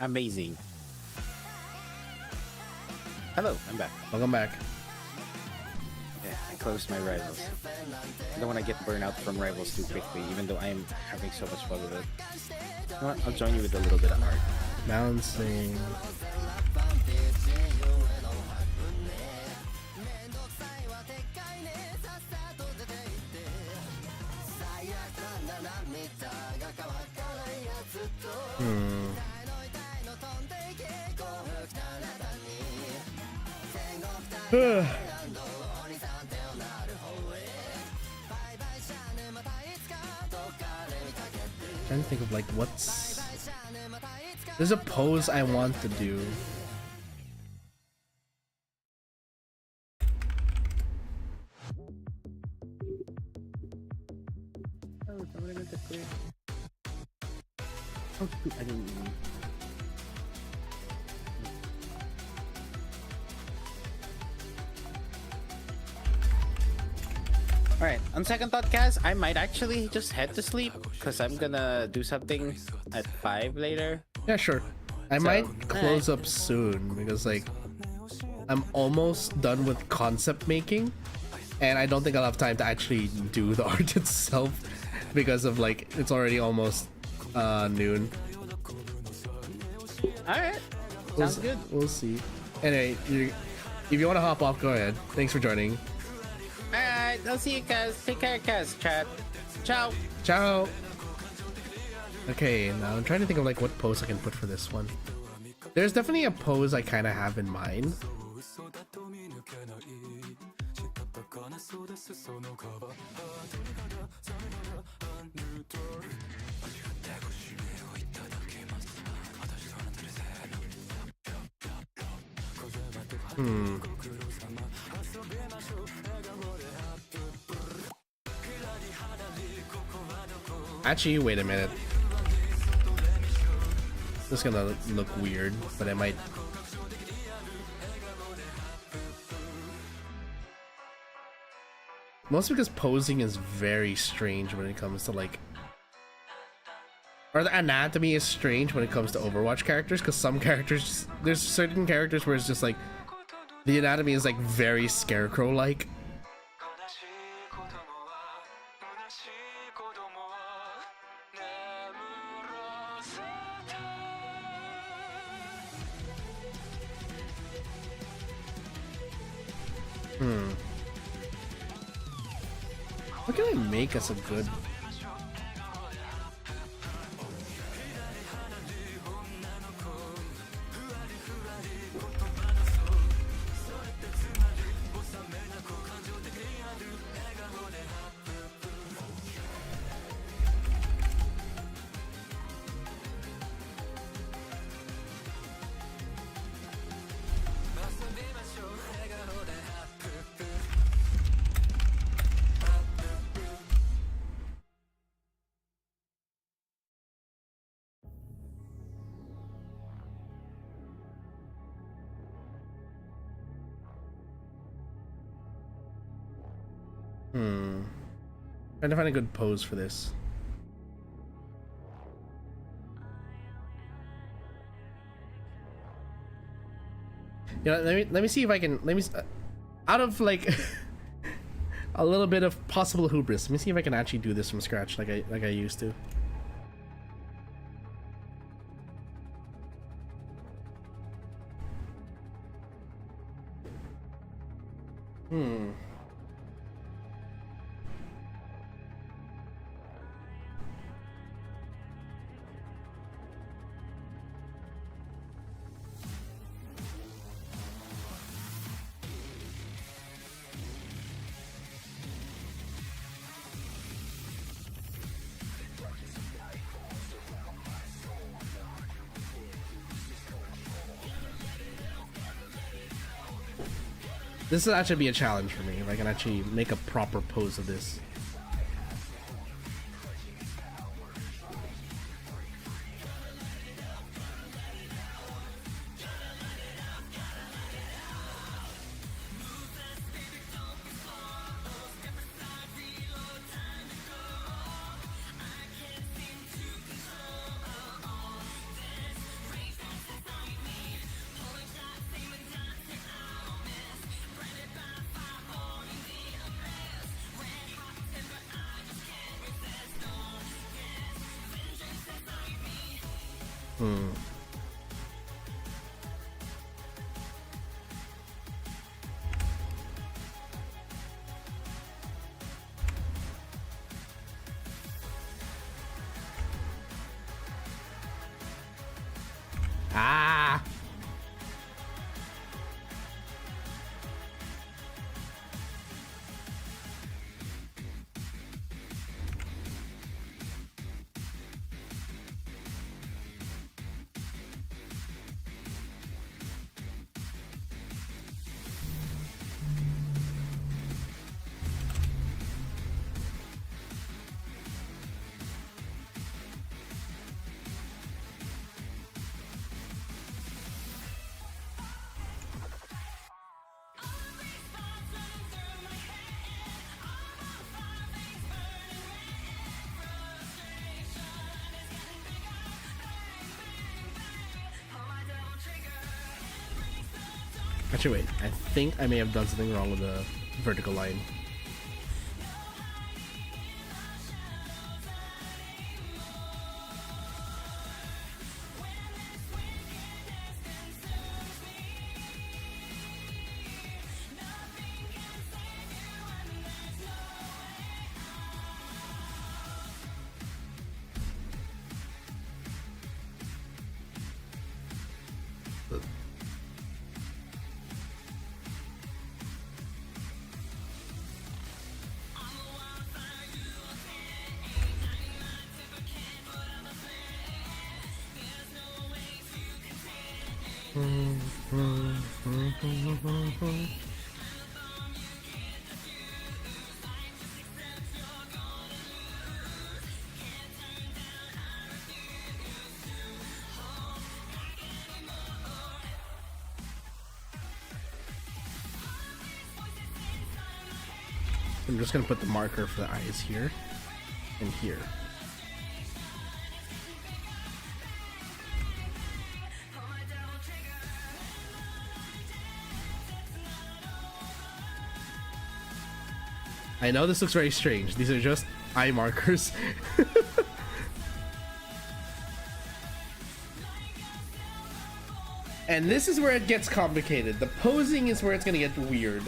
Amazing. Hello, I'm back. Welcome back. Yeah, I closed my Rivals. I don't want to get burnt out from Rivals too quickly, even though I'm having so much fun with it. You know what? I'll join you with a little bit of art. Balancing. Trying to think of like what's... There's a pose I want to do. Oh, I didn't even... Alright, on second thought, Kaz, I might actually just head to sleep because I'm gonna do something at 5 later. Yeah, sure. I might close up soon because like I'm almost done with concept making and I don't think I'll have time to actually do the art itself because of like it's already almost noon. Alright. Sounds good. We'll see. Anyway, if you want to hop off, go ahead. Thanks for joining. Alright, I'll see you guys. Take care, guys. Chat. Ciao. Ciao. Okay, now I'm trying to think of like what pose I can put for this one. There's definitely a pose I kind of have in mind. Actually, wait a minute. This is gonna look weird, but I might. Mostly because posing is very strange when it comes to like, or the anatomy is strange when it comes to Overwatch characters, because some characters, there's certain characters where it's just like the anatomy is like very scarecrow like. What can I make us a good? Trying to find a good pose for this. You know, let me see if I can out of like a little bit of possible hubris. Let me see if I can actually do this from scratch like I used to. This will actually be a challenge for me if I can actually make a proper pose of this. Ah! Actually, wait. I think I may have done something wrong with the vertical line. I'm just gonna put the marker for the eyes here and here. I know this looks very strange. These are just eye markers. And this is where it gets complicated. The posing is where it's gonna get weird.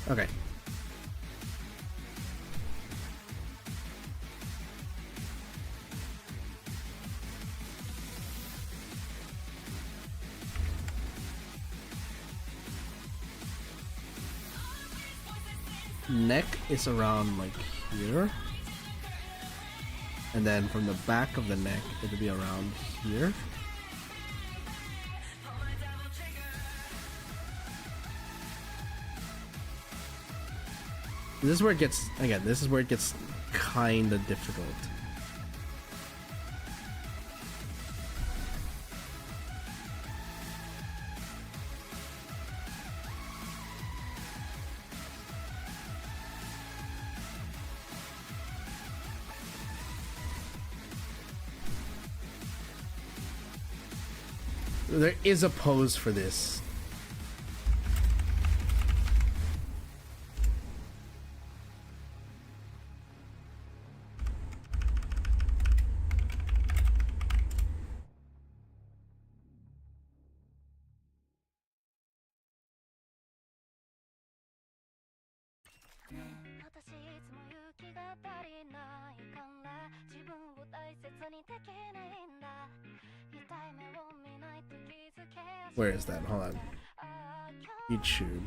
Okay. Neck is around like here. And then from the back of the neck, it'll be around here. This is where it gets, again, this is where it gets kind of difficult. There is a pose for this. Where is that? Hold on. YouTube.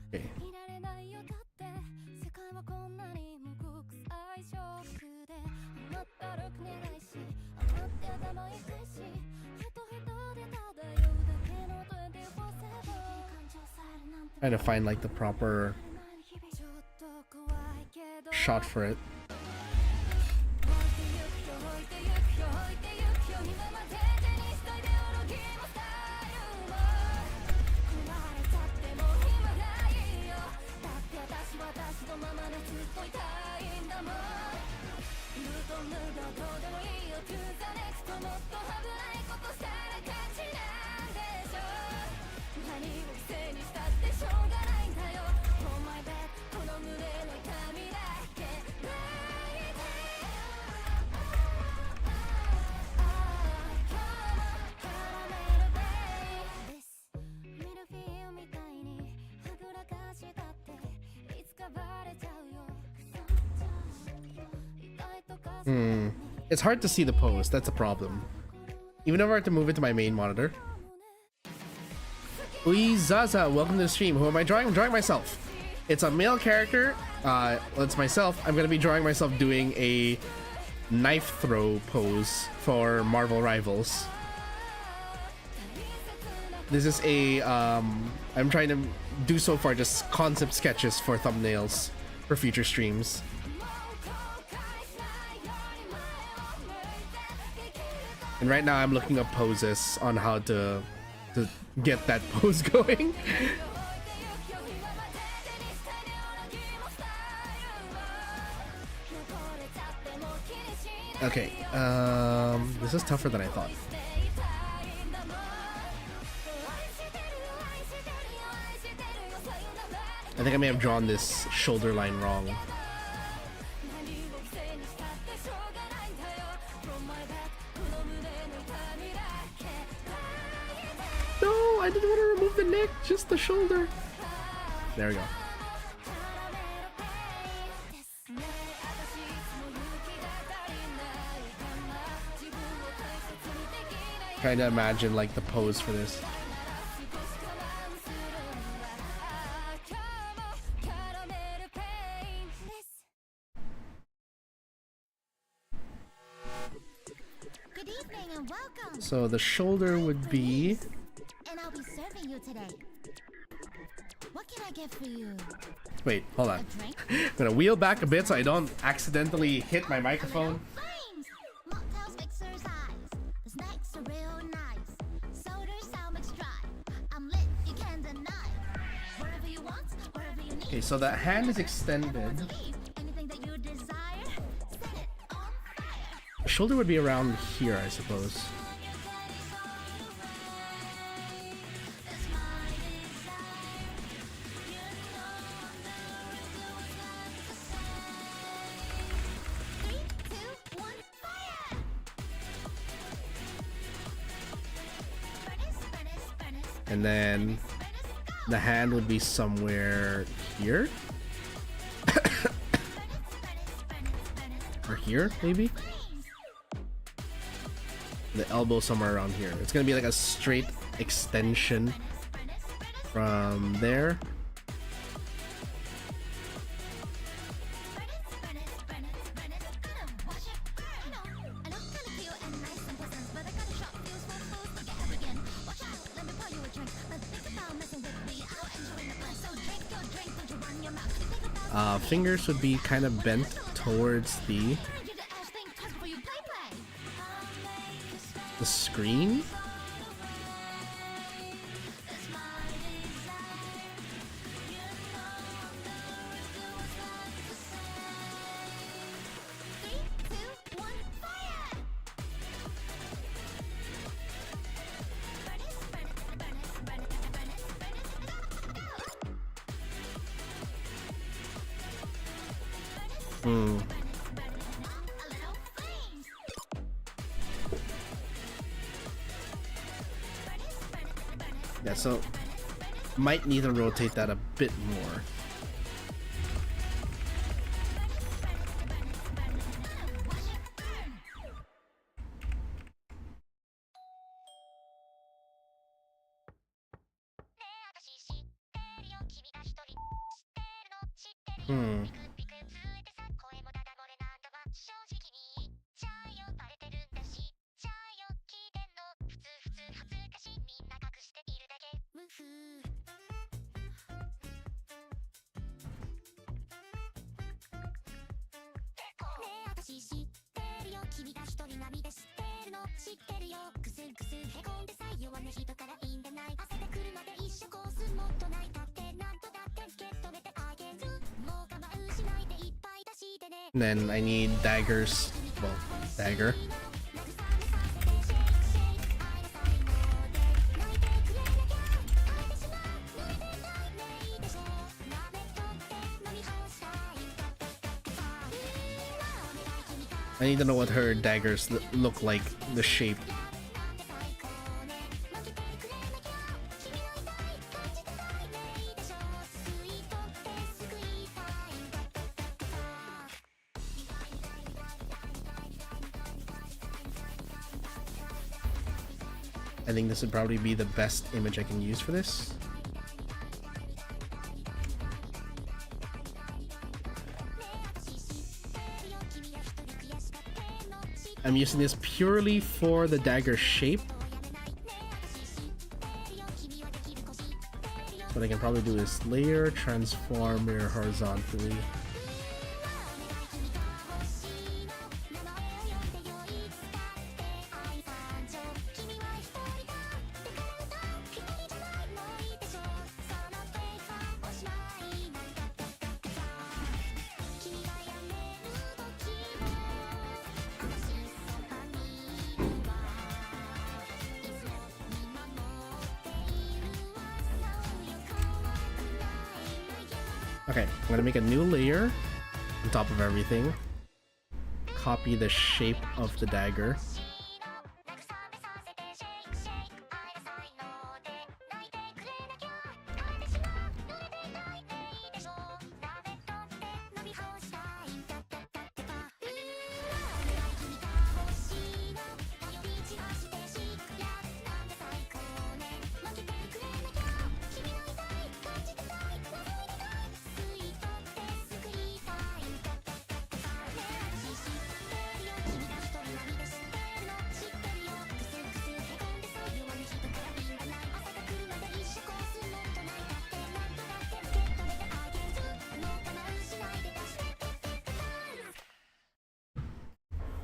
Okay. Trying to find like the proper shot for it. It's hard to see the pose, that's a problem. Even if I have to move it to my main monitor. Uizaza, welcome to the stream. Who am I drawing? I'm drawing myself. It's a male character. It's myself. I'm gonna be drawing myself doing a knife throw pose for Marvel Rivals. This is a I'm trying to do so far just concept sketches for thumbnails for future streams. And right now I'm looking up poses on how to get that pose going. Okay, this is tougher than I thought. I think I may have drawn this shoulder line wrong. No, I didn't want to remove the neck, just the shoulder. There we go. Trying to imagine like the pose for this. Good evening and welcome. So the shoulder would be, And I'll be serving you today. What can I get for you? wait, hold A on. drink? I'm gonna wheel back a bit so I don't accidentally hit my microphone. Flames! Mocktails fix your eyes. The snacks are real nice. Sodas sound mixed dry. I'm lit, you can't deny. Wherever you want, wherever you need. Okay, so that hand is extended. Leave anything that you desire. Set it on fire. The shoulder would be around here, I suppose. Three, two, one, fire! Furnace, furnace, furnace, And then furnace, go! the hand would be somewhere here. Or here, maybe? The elbow somewhere around here. It's gonna be like a straight extension from there. Fingers would be kind of bent towards the screen. Yeah, so might need to rotate that a bit more. Hmm. And then I need daggers. Well, dagger. I need to know what her daggers look like, the shape. I think this would probably be the best image I can use for this. I'm using this purely for the dagger shape. What I can probably do is layer, transform, mirror horizontally. Okay, I'm gonna make a new layer on top of everything. Copy the shape of the dagger.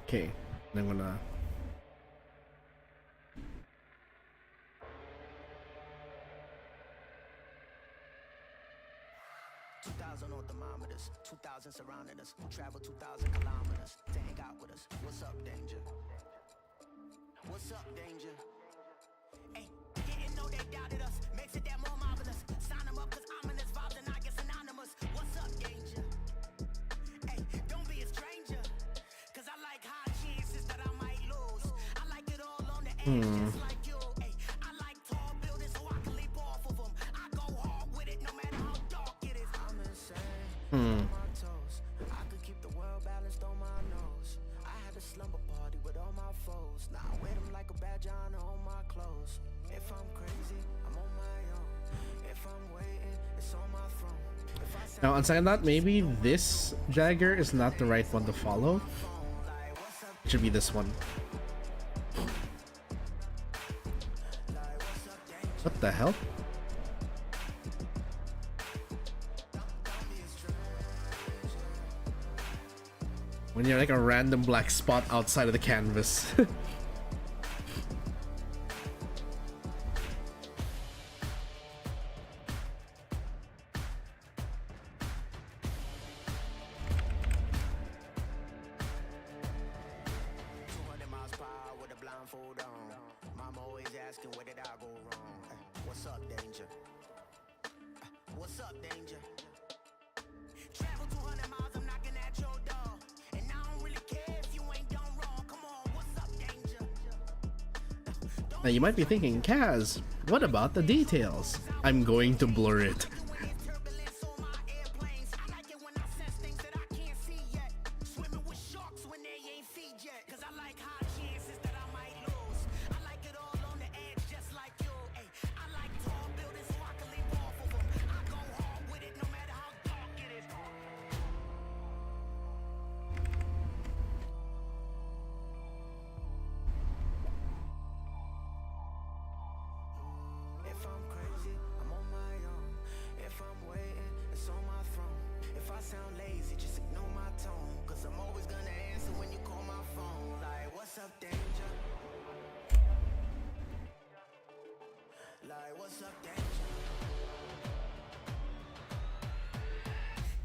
Okay, then I'm gonna... On thermometers, 2,000 surrounding us. Travel 2,000 kilometers to hang out with us. What's up, danger? What's up, danger? Hey, didn't know they doubted us. Makes it that more marvelous. Sign them up, cause ominous vibes and I get synonymous. What's up, danger? Hey, don't be a stranger. Cause I like high chances that I might lose. I like it all on the edge, just like you. Hey, I like tall buildings so I can leap off of them. I go hard with it no matter how dark it is. I'm insane. My toes. I could keep the world balanced on my nose. I had a slumber party with all my foes. Now I wear them like a badge on all my clothes. If I'm crazy, I'm on my own. If I'm waiting, it's on my throne. If I sound Now, on second thought, maybe this dagger is not the right one to follow. It should be this one. What the hell? When you're like a random black spot outside of the canvas. Now you might be thinking, Kaz, what about the details? I'm going to blur it. turbulence on my airplanes. I like it when I sense things that I can't see yet. Swimming with sharks when they ain't feed yet. Cause I like high chances that I might lose. I like it all on the edge just like you. Ay, I like tall buildings so I can leap off of them. I go hard with it no matter how dark it is. If I'm crazy, I'm on my own. If I'm waiting, it's on my throne. If I sound lazy, just ignore my tone. Cause I'm always gonna answer when you call my phone. Like, what's up, danger? Like, what's up, danger?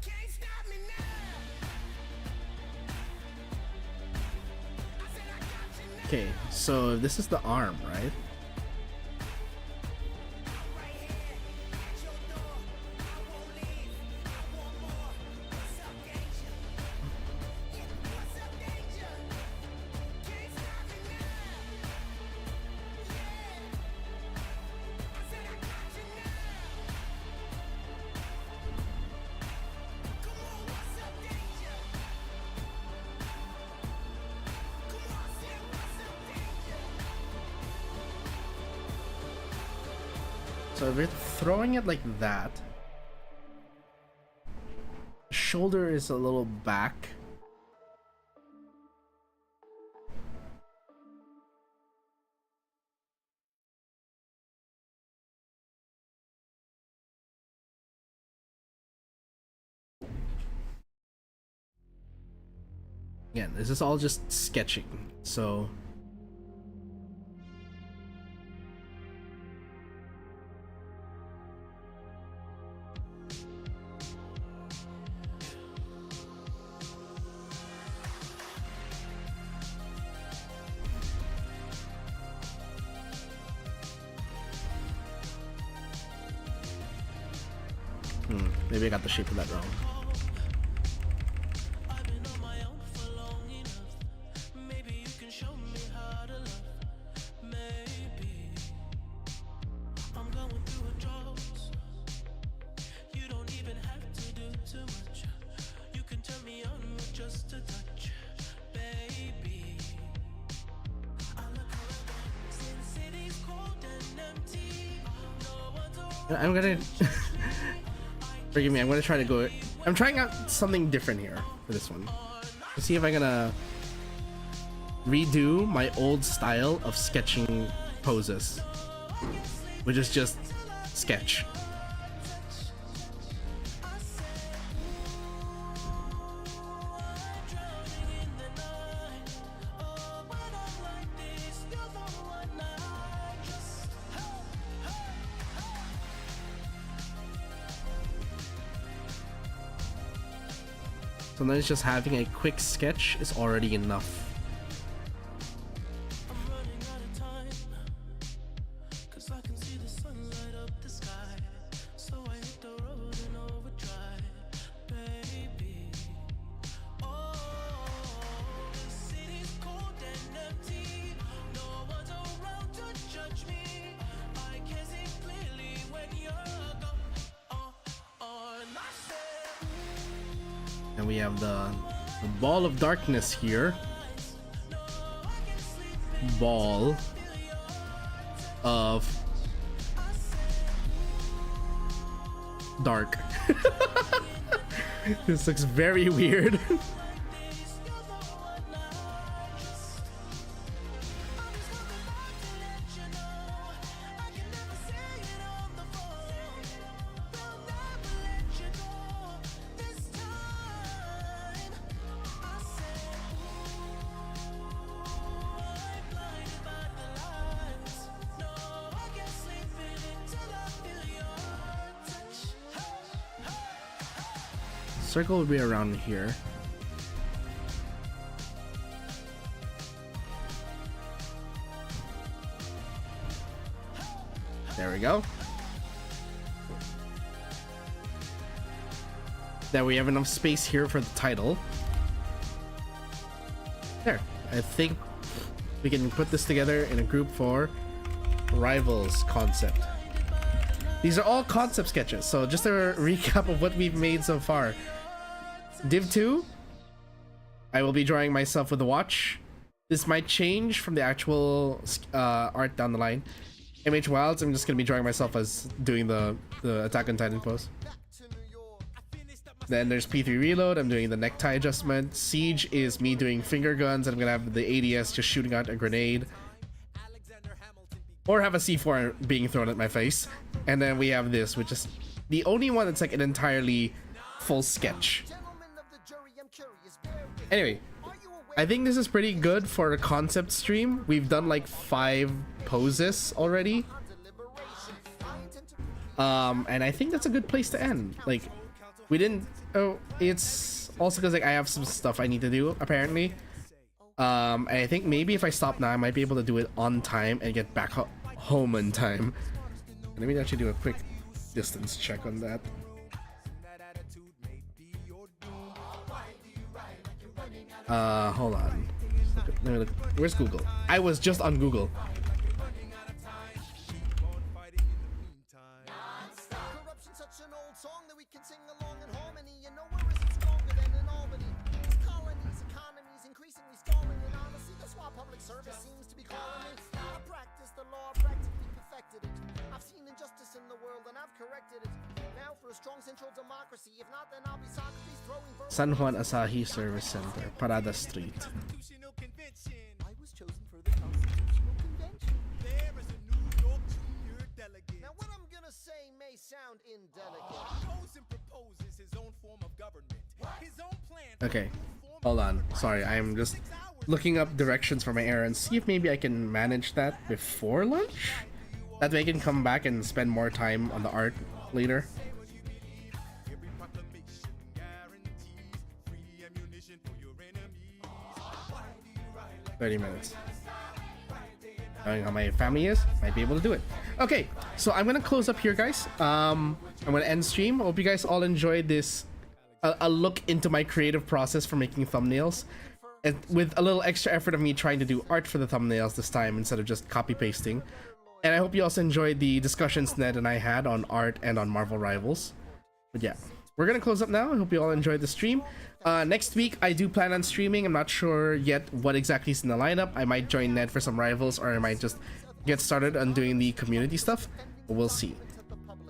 Can't stop me now. I said I got you now. Okay, so this is the arm, right? Right here, at your door. I won't leave. I want more. What's up, danger? Yeah, what's up, danger? Can't stop me now. Yeah. I said I got you now. Come on, what's up, danger? Come on, say what's up, danger? So if you're throwing it like that, shoulder is a little back. Again, this is all just sketching, so maybe I got the shape of that wrong. I'm gonna forgive me, I'm gonna try to go. I'm trying out something different here for this one. Let's see if I'm gonna redo my old style of sketching poses, which is just sketch. Sometimes just having a quick sketch is already enough. And we have the ball of darkness here. Ball of dark. This looks very weird. Circle will be around here. There we go. There we have enough space here for the title. There. I think we can put this together in a group for Rivals concept. These are all concept sketches, so just a recap of what we've made so far. Div 2, I will be drawing myself with a watch. This might change from the actual art down the line. MH Wilds, I'm just going to be drawing myself as doing the Attack on Titan pose. Then there's P3 Reload, I'm doing the necktie adjustment. Siege is me doing finger guns, and I'm going to have the ADS just shooting out a grenade. Or have a C4 being thrown at my face. And then we have this, which is the only one that's like an entirely full sketch. Anyway, I think this is pretty good for a concept stream. We've done like 5 poses already. And I think that's a good place to end. Like, we didn't... Oh, it's also because like I have some stuff I need to do, apparently. And I think maybe if I stop now, I might be able to do it on time and get back home in time. Let me actually do a quick distance check on that. Hold on. Let me look. Where's Google? I was just on Google. San Juan Asahi Service Center, Parada Street. I was chosen for the Constitutional Convention. There is a New York junior delegate. Now what I'm gonna say may sound indelicate. Goes and proposes his own form of government. His own plan. Okay. Hold on. Sorry, I'm just looking up directions for my errands. See if maybe I can manage that before lunch. That way I can come back and spend more time on the art later. 30 minutes. Knowing how my family is, might be able to do it. Okay, so I'm gonna close up here, guys. I'm gonna end stream. Hope you guys all enjoyed this a look into my creative process for making thumbnails, and with a little extra effort of me trying to do art for the thumbnails this time instead of just copy pasting. And I hope you also enjoyed the discussions Ned and I had on art and on Marvel Rivals. But yeah, we're gonna close up now. I hope you all enjoyed the stream. Next week I do plan on streaming. I'm not sure yet what exactly is in the lineup. I might join Ned for some Rivals, or I might just get started on doing the community stuff, but we'll see.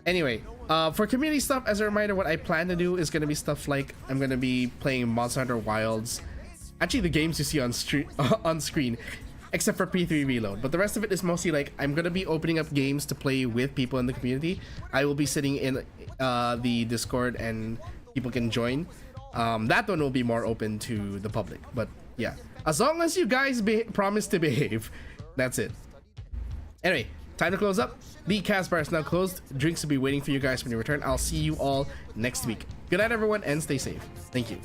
Anyway, for community stuff, as a reminder, what I plan to do is going to be stuff like I'm going to be playing Monster Hunter Wilds, actually the games you see on on screen, except for P3 Reload, but the rest of it is mostly like I'm going to be opening up games to play with people in the community. I will be sitting in the Discord and people can join. That one will be more open to the public, but yeah, as long as you guys promise to behave, that's it. Anyway, time to close up. The cast bar is now closed. Drinks will be waiting for you guys when you return. I'll see you all next week. Good night, everyone, and stay safe. Thank you.